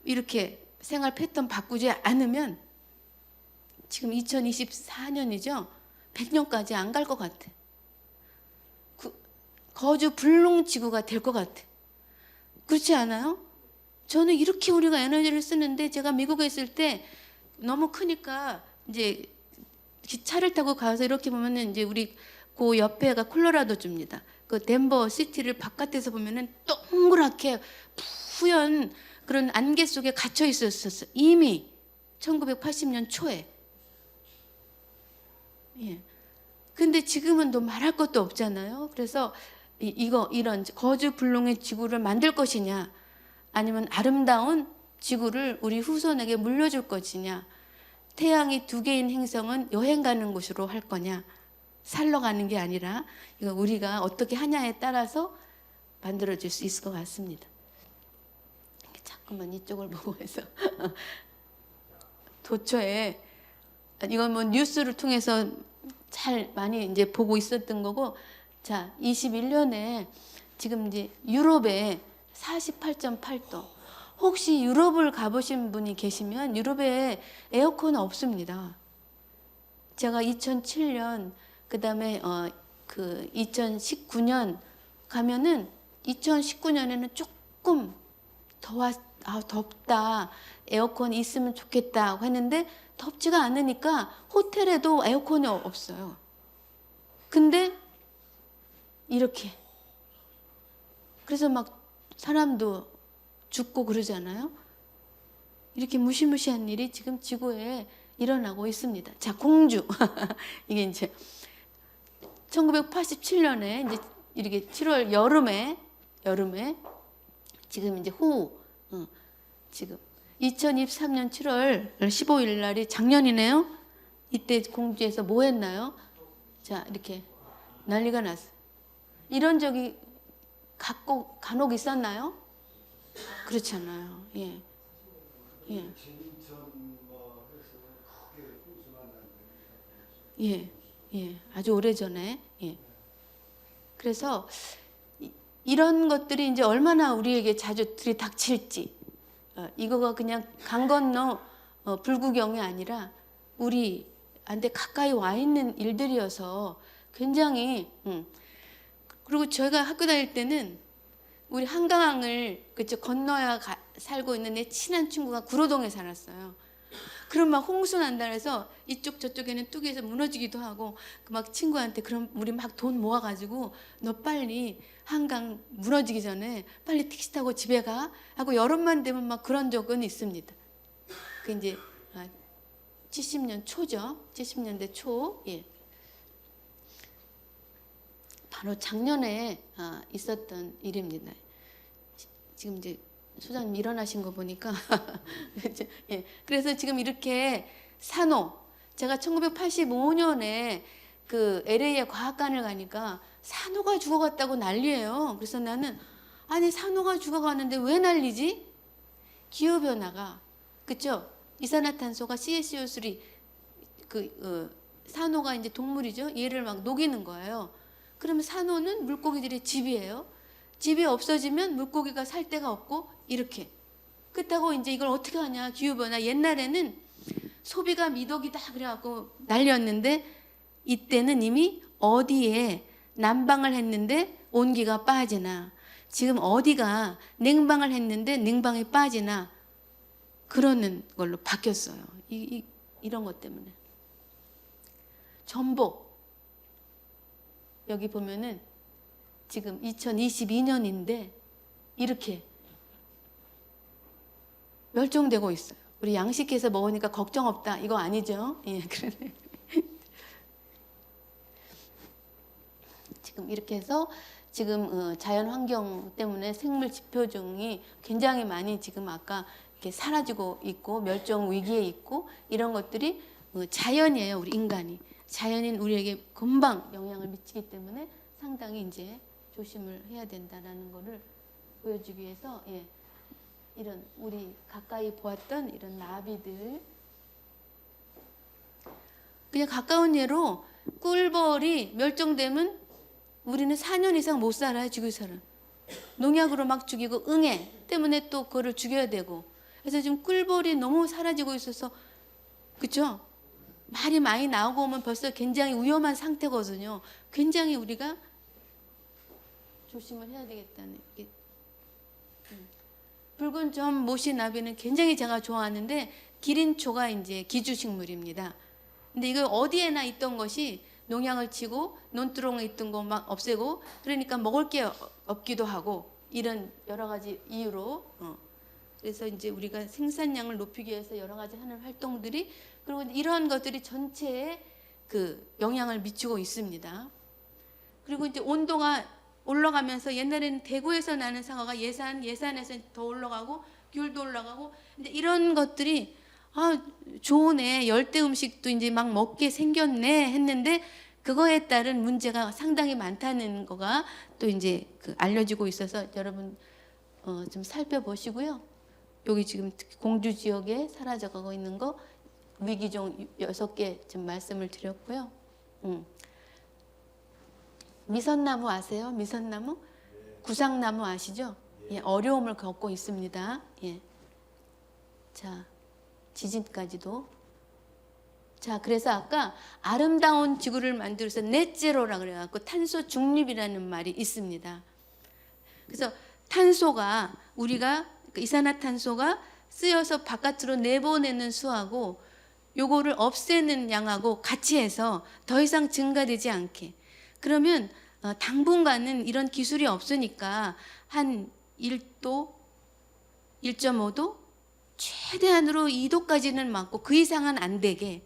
[SPEAKER 2] 이렇게 생활 패턴 바꾸지 않으면 지금 2024년이죠. 100년까지 안 갈 것 같아. 거주 불능 지구가 될 것 같아. 그렇지 않아요? 저는 이렇게 우리가 에너지를 쓰는데 제가 미국에 있을 때 너무 크니까 이제 기차를 타고 가서 이렇게 보면은 이제 우리 그 옆에가 콜로라도주입니다. 그 덴버 시티를 바깥에서 보면은 동그랗게 푸연 그런 안개 속에 갇혀 있었어요. 이미 1980년 초에. 예. 근데 지금은 또 말할 것도 없잖아요. 그래서 이런 거주 불능의 지구를 만들 것이냐, 아니면 아름다운 지구를 우리 후손에게 물려줄 것이냐. 태양이 2개인 행성은 여행 가는 곳으로 할 거냐, 살러 가는 게 아니라 이거 우리가 어떻게 하냐에 따라서 만들어질 수 있을 것 같습니다. 자꾸만 이쪽을 보고 해서 도처에 이건 뭐 뉴스를 통해서 잘 많이 이제 보고 있었던 거고, 자 21년에 지금 이제 유럽에 48.8도. 혹시 유럽을 가보신 분이 계시면 유럽에 에어컨은 없습니다. 제가 2007년 그다음에 그 2019년 가면은 2019년에는 조금 덥다. 에어컨이 있으면 좋겠다고 했는데 덥지가 않으니까 호텔에도 에어컨이 없어요. 근데 이렇게 그래서 막 사람도 죽고 그러잖아요. 이렇게 무시무시한 일이 지금 지구에 일어나고 있습니다. 자, 공주. 이게 이제 1987년에 이제 이렇게 7월 여름에 지금 이제 지금 2023년 7월 15일 날이 작년이네요. 이때 공주에서 뭐 했나요? 자, 이렇게 난리가 났어요. 이런 적이 간혹 있었나요? 그렇지 않아요. 예. 예. 예. 예. 아주 오래전에. 예. 그래서 이런 것들이 이제 얼마나 우리에게 자주 들이닥칠지, 이거가 그냥 강 건너 불구경이 아니라 우리한테 가까이 와 있는 일들이어서 굉장히 그리고 저희가 학교 다닐 때는 우리 한강을 그쵸 건너야 살고 있는 내 친한 친구가 구로동에 살았어요. 그럼 막 홍수 난다 해서 이쪽 저쪽에는 뚝에서 무너지기도 하고 막 친구한테 그럼 우리 막 돈 모아가지고 너 빨리 한강 무너지기 전에 빨리 택시 타고 집에 가 하고 여름만 되면 막 그런 적은 있습니다. 그 이제 70년 초죠. 70년대 초. 예. 바로 작년에 있었던 일입니다. 지금 이제 소장님 일어나신 거 보니까 예. 그래서 지금 이렇게 산호 제가 1985년에 그 LA에 과학관을 가니까 산호가 죽어갔다고 난리예요. 그래서 나는 아니 산호가 죽어가는데 왜 난리지? 기후 변화가 그죠? 이산화탄소가 CSO3 산호가 이제 동물이죠. 얘를 막 녹이는 거예요. 그러면 산호는 물고기들의 집이에요. 집이 없어지면 물고기가 살 데가 없고 이렇게. 그렇다고 이제 이걸 어떻게 하냐 기후변화. 옛날에는 소비가 미덕이다 그래갖고 난리였는데 이때는 이미 어디에 난방을 했는데 온기가 빠지나 지금 어디가 냉방을 했는데 냉방이 빠지나 그러는 걸로 바뀌었어요. 이런 것 때문에. 전복 여기 보면은 지금 2022년인데 이렇게 멸종되고 있어요. 우리 양식해서 먹으니까 걱정 없다. 이거 아니죠? 예, 그러네. 지금 이렇게 해서 지금 자연 환경 때문에 생물 지표종이 굉장히 많이 지금 아까 이렇게 사라지고 있고 멸종 위기에 있고 이런 것들이 자연이에요. 우리 인간이. 자연인 우리에게 금방 영향을 미치기 때문에 상당히 이제 조심을 해야 된다라는 거를 보여주기 위해서 예, 이런 우리 가까이 보았던 이런 나비들 그냥 가까운 예로 꿀벌이 멸종되면 우리는 4년 이상 못 살아요. 죽일 사람. 농약으로 막 죽이고 응애 때문에 또 그거를 죽여야 되고 그래서 지금 꿀벌이 너무 사라지고 있어서 그렇죠? 말이 많이 나오고 오면 벌써 굉장히 위험한 상태거든요. 굉장히 우리가 조심을 해야 되겠다는 게. 붉은 점 모시 나비는 굉장히 제가 좋아하는데 기린초가 이제 기주식물입니다. 근데 이거 어디에나 있던 것이 농약을 치고 논두렁에 있던 거 막 없애고 그러니까 먹을 게 없기도 하고 이런 여러 가지 이유로 그래서 이제 우리가 생산량을 높이기 위해서 여러 가지 하는 활동들이 그리고 이러한 것들이 전체에 그 영향을 미치고 있습니다. 그리고 이제 온도가 올라가면서 옛날에는 대구에서 나는 사과가 예산에서 더 올라가고 귤도 올라가고 근데 이런 것들이 좋으네 열대 음식도 이제 막 먹게 생겼네 했는데 그거에 따른 문제가 상당히 많다는 거가 또 이제 알려지고 있어서 여러분 좀 살펴보시고요. 여기 지금 공주 지역에 사라져가고 있는 거 위기종 6개 좀 말씀을 드렸고요. 미선나무 아세요? 미선나무? 구상나무 아시죠? 예, 어려움을 겪고 있습니다. 예. 자, 지진까지도. 자, 그래서 아까 아름다운 지구를 만들어서 넷제로라 그래갖고 탄소 중립이라는 말이 있습니다. 그래서 탄소가 우리가 이산화탄소가 쓰여서 바깥으로 내보내는 수하고 요거를 없애는 양하고 같이 해서 더 이상 증가되지 않게. 그러면 당분간은 이런 기술이 없으니까 한 1도, 1.5도, 최대한으로 2도까지는 맞고 그 이상은 안 되게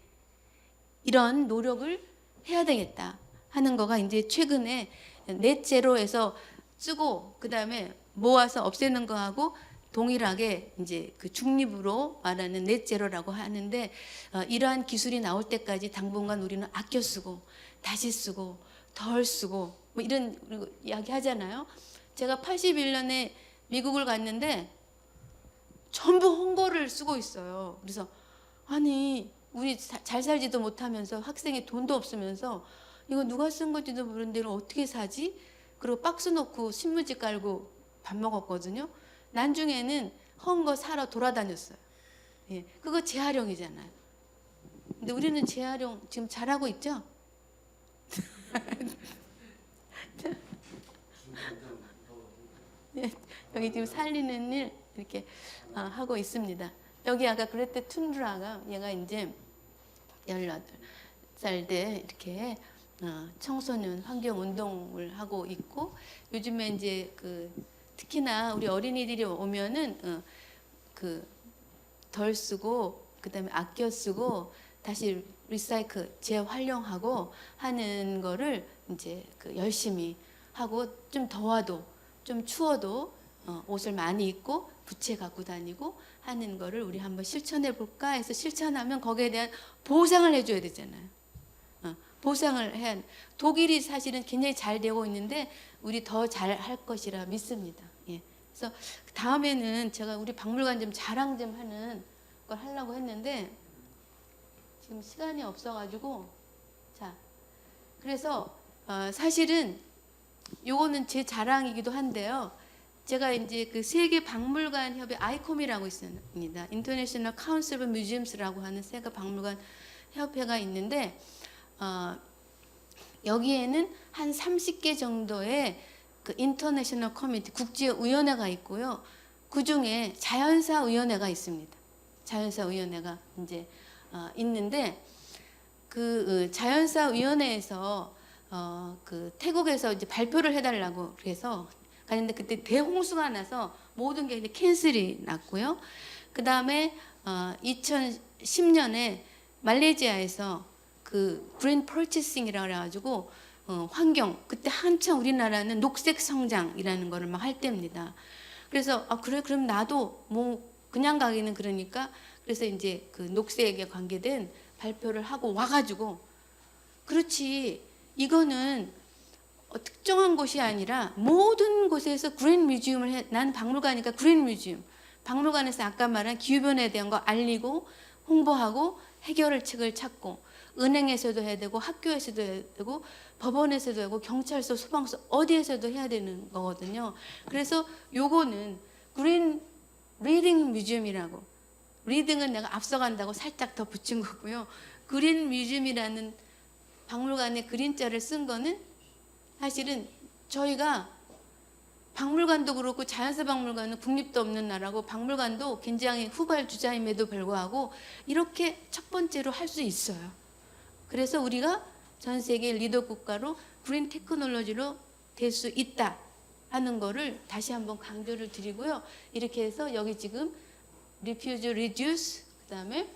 [SPEAKER 2] 이런 노력을 해야 되겠다 하는 거가 이제 최근에 넷제로에서 쓰고 그 다음에 모아서 없애는 거하고 동일하게 이제 그 중립으로 말하는 넷제로라고 하는데 이러한 기술이 나올 때까지 당분간 우리는 아껴 쓰고 다시 쓰고 덜 쓰고 뭐 이런 이야기 하잖아요. 제가 81년에 미국을 갔는데 전부 홍보를 쓰고 있어요. 그래서 아니 우리 잘 살지도 못하면서 학생이 돈도 없으면서 이거 누가 쓴 건지도 모르는데 이걸 어떻게 사지? 그리고 박스 놓고 신문지 깔고 밥 먹었거든요. 나중에는 헌 거 사러 돌아다녔어요. 예, 그거 재활용이잖아요. 근데 우리는 재활용 지금 잘하고 있죠? 네, 여기 지금 살리는 일 이렇게 하고 있습니다. 여기 아까 그레테 툰드라가 얘가 이제 18살 때 이렇게 청소년 환경 운동을 하고 있고, 요즘에 이제 그 특히나 우리 어린이들이 오면은 그 덜 쓰고 그다음에 아껴 쓰고 다시 리사이클 재활용하고 하는 거를 이제 그 열심히 하고, 좀 더워도 좀 추워도 옷을 많이 입고 부채 갖고 다니고 하는 거를 우리 한번 실천해 볼까 해서, 실천하면 거기에 대한 보상을 해줘야 되잖아요. 보상을 해야. 독일이 사실은 굉장히 잘 되고 있는데 우리 더 잘 할 것이라 믿습니다. 예. 그래서 다음에는 제가 우리 박물관 좀 자랑 좀 하는 걸 하려고 했는데 지금 시간이 없어가지고, 자, 그래서 사실은 요거는 제 자랑이기도 한데요. 제가 이제 그 세계 박물관 협회 아이콤이라고 있습니다. International Council of Museums라고 하는 세계 박물관 협회가 있는데, 여기에는 한 30개 정도의 그 인터내셔널 커뮤니티 국제위원회가 있고요. 그 중에 자연사위원회가 있습니다. 자연사위원회가 이제 있는데, 그 자연사위원회에서 그 태국에서 이제 발표를 해달라고 그래서 가는데, 그때 대홍수가 나서 모든 게 이제 캔슬이 났고요. 그 다음에 2010년에 말레이시아에서 그 그린 퍼체싱이라고 그래가지고 환경, 그때 한참 우리나라는 녹색 성장이라는 거를 막 할 때입니다. 그래서 그래 그럼 나도 뭐 그냥 가기는 그러니까, 그래서 이제 그 녹색에 관계된 발표를 하고 와가지고, 그렇지 이거는 특정한 곳이 아니라 모든 곳에서 그린 뮤지엄을 해. 나는 박물관이니까 그린 뮤지엄, 박물관에서 아까 말한 기후변화에 대한 거 알리고 홍보하고 해결책을 찾고, 은행에서도 해야 되고 학교에서도 해야 되고 법원에서도 하고 경찰서, 소방서 어디에서도 해야 되는 거거든요. 그래서 요거는 그린 리딩 뮤지엄이라고, 리딩은 내가 앞서간다고 살짝 더 붙인 거고요. 그린 뮤지엄이라는 박물관에 그린자를 쓴 거는 사실은 저희가 박물관도 그렇고 자연사 박물관은 국립도 없는 나라고 박물관도 굉장히 후발주자임에도 불구하고 이렇게 첫 번째로 할 수 있어요. 그래서 우리가 전 세계 리더 국가로 그린 테크놀로지로 될 수 있다 하는 거를 다시 한번 강조를 드리고요. 이렇게 해서 여기 지금 Refuse, Reduce, 그다음에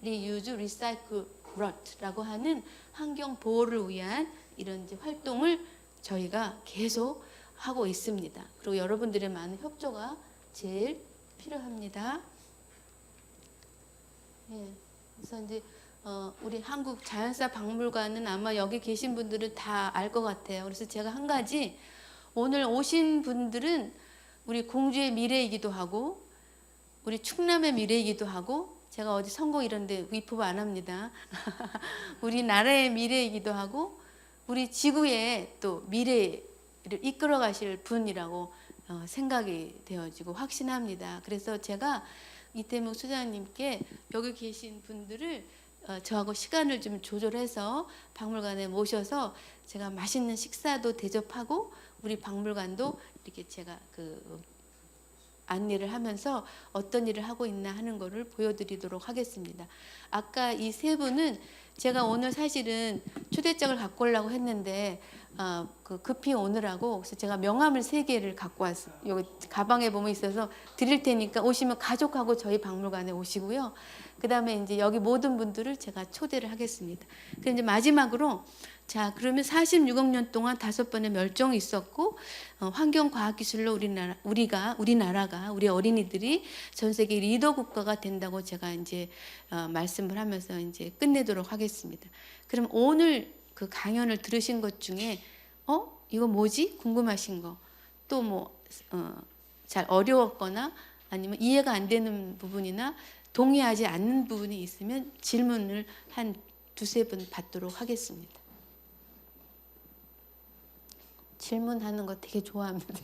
[SPEAKER 2] Reuse, Recycle, Rot라고 하는 환경 보호를 위한 이런 이제 활동을 저희가 계속 하고 있습니다. 그리고 여러분들의 많은 협조가 제일 필요합니다. 예, 그래서 이제 우리 한국 자연사 박물관은 아마 여기 계신 분들은 다 알 것 같아요. 그래서 제가 한 가지, 오늘 오신 분들은 우리 공주의 미래이기도 하고 우리 충남의 미래이기도 하고, 제가 어디 선거 이런데 위법 안 합니다. 우리나라의 미래이기도 하고 우리 지구의 또 미래를 이끌어 가실 분이라고 생각이 되어지고 확신합니다. 그래서 제가 이태묵 소장님께 여기 계신 분들을 저하고 시간을 좀 조절해서 박물관에 모셔서 제가 맛있는 식사도 대접하고 우리 박물관도 이렇게 제가 그 안내를 하면서 어떤 일을 하고 있나 하는 거를 보여드리도록 하겠습니다. 아까 이 세 분은 제가 오늘 사실은 초대장을 갖고 오려고 했는데 그 급히 오느라고, 그래서 제가 명함을 3개를 갖고 왔어요. 여기 가방에 보면 있어서 드릴 테니까 오시면 가족하고 저희 박물관에 오시고요. 그 다음에 이제 여기 모든 분들을 제가 초대를 하겠습니다. 그래서 이제 마지막으로, 자 그러면 46억 년 동안 5번의 멸종이 있었고 환경과학기술로 우리나라가 우리 어린이들이 전 세계 리더 국가가 된다고 제가 이제 말씀을 하면서 이제 끝내도록 하겠습니다. 그럼 오늘 그 강연을 들으신 것 중에 이거 뭐지? 궁금하신 거, 또 뭐 잘 어려웠거나 아니면 이해가 안 되는 부분이나 동의하지 않는 부분이 있으면 질문을 한 2-3분 받도록 하겠습니다. 질문하는 거 되게 좋아합니다.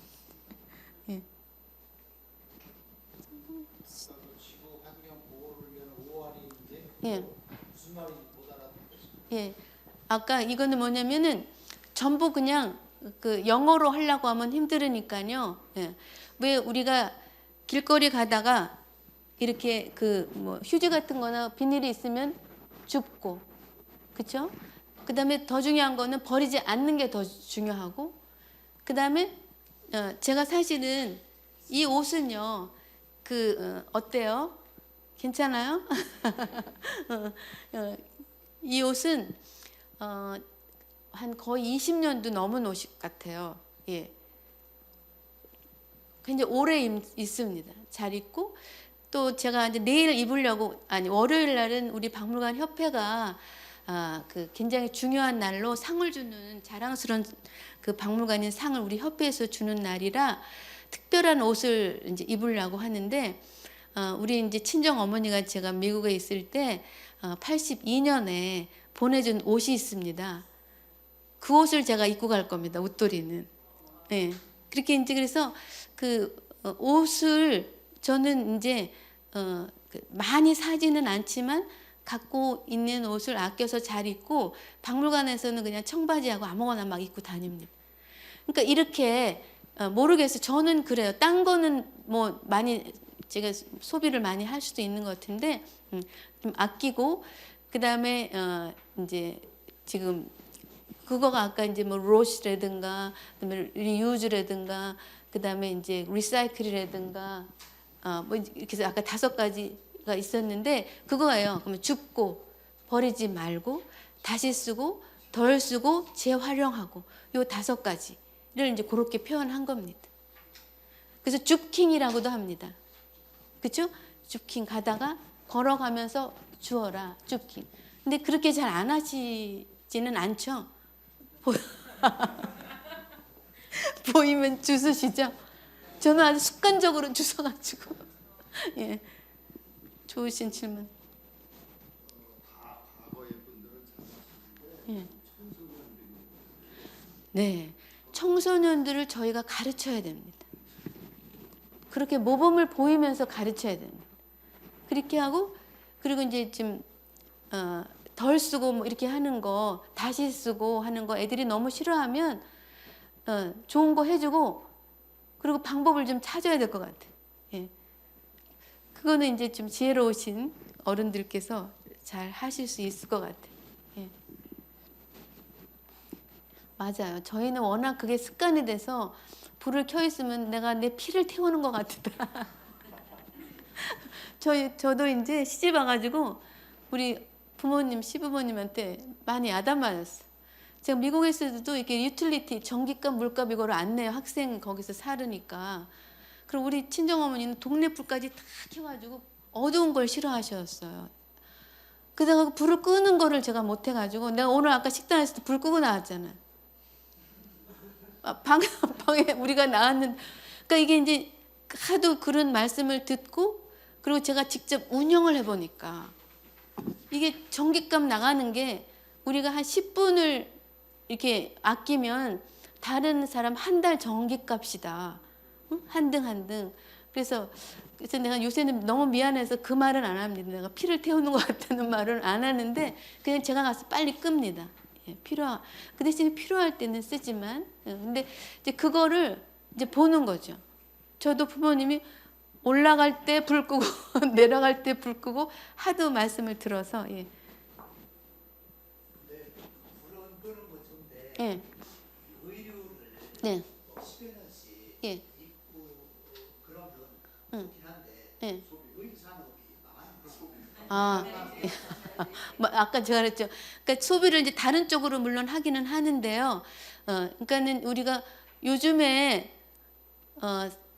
[SPEAKER 2] 예.
[SPEAKER 4] 지구 환경 보호를 위한 5월이 이제
[SPEAKER 2] 예.
[SPEAKER 4] 무슨 말인지 못 알아듣겠어요.
[SPEAKER 2] 예. 아까 이거는 뭐냐면은 전부 그냥 그 영어로 하려고 하면 힘들으니까요. 예. 왜 우리가 길거리 가다가 이렇게 그 뭐 휴지 같은 거나 비닐이 있으면 줍고, 그렇죠? 그다음에 더 중요한 거는 버리지 않는 게 더 중요하고, 그다음에 제가 사실은 이 옷은요, 어때요? 괜찮아요? 이 옷은 한 거의 20년도 넘은 옷 같아요. 예. 굉장히 오래 있습니다. 잘 입고, 또 제가 이제 내일 입으려고, 아니 월요일 날은 우리 박물관 협회가 그 굉장히 중요한 날로 상을 주는, 자랑스러운 그 박물관인 상을 우리 협회에서 주는 날이라 특별한 옷을 이제 입으려고 하는데, 우리 이제 친정 어머니가 제가 미국에 있을 때 82년에 보내준 옷이 있습니다. 그 옷을 제가 입고 갈 겁니다. 옷도리는. 네. 그렇게 이제 그래서 그 옷을 저는 이제 많이 사지는 않지만 갖고 있는 옷을 아껴서 잘 입고, 박물관에서는 그냥 청바지하고 아무거나 막 입고 다닙니다. 그러니까 이렇게 모르겠어요. 저는 그래요. 딴 거는 뭐 많이 제가 소비를 많이 할 수도 있는 것 같은데 좀 아끼고, 그다음에 이제 지금 그거가 아까 이제 뭐 로시라든가, 그다음에 리유즈라든가, 그다음에 이제 리사이클이라든가, 뭐 이렇게 해서 아까 5가지가 있었는데 그거예요. 그러면 줍고 버리지 말고 다시 쓰고 덜 쓰고 재활용하고, 요 5가지를 이제 그렇게 표현한 겁니다. 그래서 줍킹이라고도 합니다. 그렇죠? 줍킹 가다가 걸어가면서 주어라, 줍킹. 근데 그렇게 잘 안 하시지는 않죠? 보이면 주스시죠? 저는 아주 습관적으로 주워가지고. 예, 좋으신 질문.
[SPEAKER 3] 과거의 분들은 잘 하시는데
[SPEAKER 2] 예.
[SPEAKER 3] 청소년들이
[SPEAKER 2] 네, 청소년들을 저희가 가르쳐야 됩니다. 그렇게 모범을 보이면서 가르쳐야 됩니다. 그렇게 하고, 그리고 이제 좀 덜 쓰고 뭐 이렇게 하는 거, 다시 쓰고 하는 거 애들이 너무 싫어하면 좋은 거 해주고, 그리고 방법을 좀 찾아야 될 것 같아요. 예. 그거는 이제 좀 지혜로우신 어른들께서 잘 하실 수 있을 것 같아요. 예. 맞아요. 저희는 워낙 그게 습관이 돼서 불을 켜 있으면 내가 내 피를 태우는 것 같다. 저도 이제 시집 와가지고 우리 부모님, 시부모님한테 많이 야단 맞았어. 제가 미국에 있을 때도 이렇게 유틸리티, 전기값, 물값 이거를 안 내요. 학생 거기서 살으니까. 그리고 우리 친정어머니는 동네 불까지 다 켜가지고 어두운 걸 싫어하셨어요. 그러다가 불을 끄는 거를 제가 못 해가지고, 내가 오늘 아까 식당에서도 불 끄고 나왔잖아. 방에 우리가 나왔는데, 그러니까 이게 이제 하도 그런 말씀을 듣고, 그리고 제가 직접 운영을 해보니까 이게 전기값 나가는 게 우리가 한 10분을 이렇게 아끼면 다른 사람 한 달 전기값이다. 응? 한 등. 그래서 내가 요새는 너무 미안해서 그 말은 안 합니다. 내가 피를 태우는 것 같다는 말은 안 하는데 그냥 제가 가서 빨리 끕니다. 예, 그 대신에 필요할 때는 쓰지만, 근데 이제 그거를 이제 보는 거죠. 저도 부모님이 올라갈 때 불 끄고 내려갈 때 불 끄고 하도 말씀을 들어서. 예.
[SPEAKER 4] 근데 불은 끄는 거 좋은데
[SPEAKER 2] 예.
[SPEAKER 4] 의류를
[SPEAKER 2] 네.
[SPEAKER 4] 10여 년씩
[SPEAKER 2] 예.
[SPEAKER 4] 입고 그러면
[SPEAKER 2] 응.
[SPEAKER 4] 좋긴 한데
[SPEAKER 2] 예.
[SPEAKER 4] 의류 산업이 망하는 거.
[SPEAKER 2] 아, 뭐 아까 제가 그랬죠. 그러니까 소비를 이제 다른 쪽으로 물론 하기는 하는데요. 그러니까는 우리가 요즘에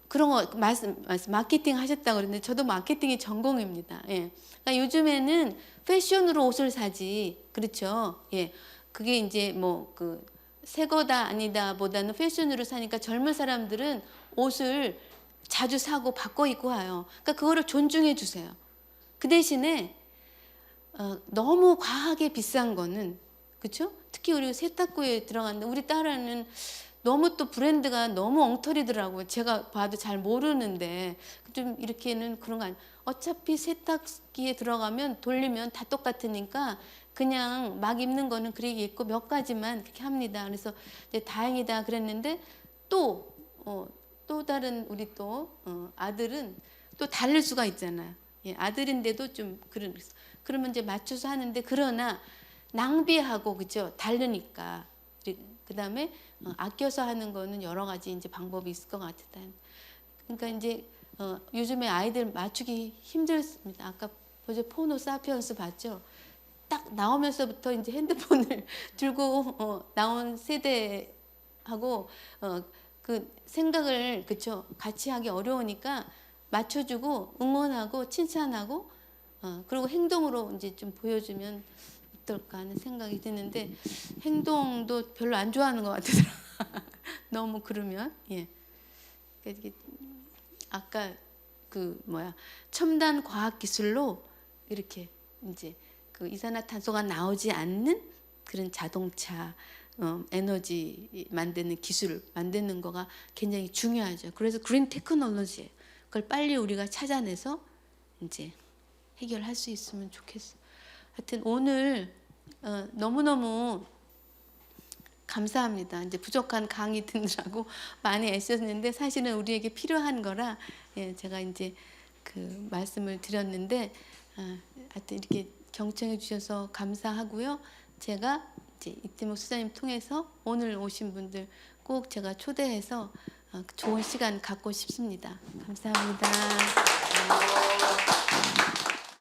[SPEAKER 2] 그런 거 말씀 마케팅 하셨다고 그랬는데 저도 마케팅이 전공입니다. 예. 그러니까 요즘에는 패션으로 옷을 사지, 그렇죠? 예. 그게 이제 뭐 그 새 거다 아니다 보다는 패션으로 사니까 젊은 사람들은 옷을 자주 사고 바꿔 입고 와요. 그러니까 그거를 존중해 주세요. 그 대신에 너무 과하게 비싼 거는, 그렇죠? 특히 우리 세탁구에 들어갔는데 우리 딸은 너무 또 브랜드가 너무 엉터리더라고요. 제가 봐도 잘 모르는데 좀 이렇게는 그런 거 아니에요. 어차피 세탁기에 들어가면 돌리면 다 똑같으니까 그냥 막 입는 거는 그렇게 입고 몇 가지만 그렇게 합니다. 그래서 이제 다행이다 그랬는데 또 다른 우리 또 아들은 또 다를 수가 있잖아요. 예, 아들인데도 좀 그러면 이제 맞춰서 하는데 그러나 낭비하고 그죠? 다르니까 그다음에 아껴서 하는 거는 여러 가지 이제 방법이 있을 것 같다. 그러니까 이제 요즘에 아이들 맞추기 힘들습니다. 아까 보죠 포노 사피언스 봤죠? 딱 나오면서부터 이제 핸드폰을 들고 나온 세대하고 그 생각을 그쵸 같이 하기 어려우니까 맞춰주고 응원하고 칭찬하고 그리고 행동으로 이제 좀 보여주면 어떨까 하는 생각이 드는데 행동도 별로 안 좋아하는 것 같아서 너무 그러면 예. 그러니까 아까 그 첨단 과학 기술로 이렇게 이제 그 이산화탄소가 나오지 않는 그런 자동차 에너지 만드는 기술을 만드는 거가 굉장히 중요하죠. 그래서 그린 테크놀로지예요. 그걸 빨리 우리가 찾아내서 이제 해결할 수 있으면 좋겠어. 하여튼 오늘 너무너무 감사합니다. 이제 부족한 강의 듣느라고 많이 애썼는데 사실은 우리에게 필요한 거라 예, 제가 이제 그 말씀을 드렸는데 하여튼 이렇게 경청해 주셔서 감사하고요. 제가 이제 이태모 수사님 통해서 오늘 오신 분들 꼭 제가 초대해서 좋은 시간 갖고 싶습니다. 감사합니다.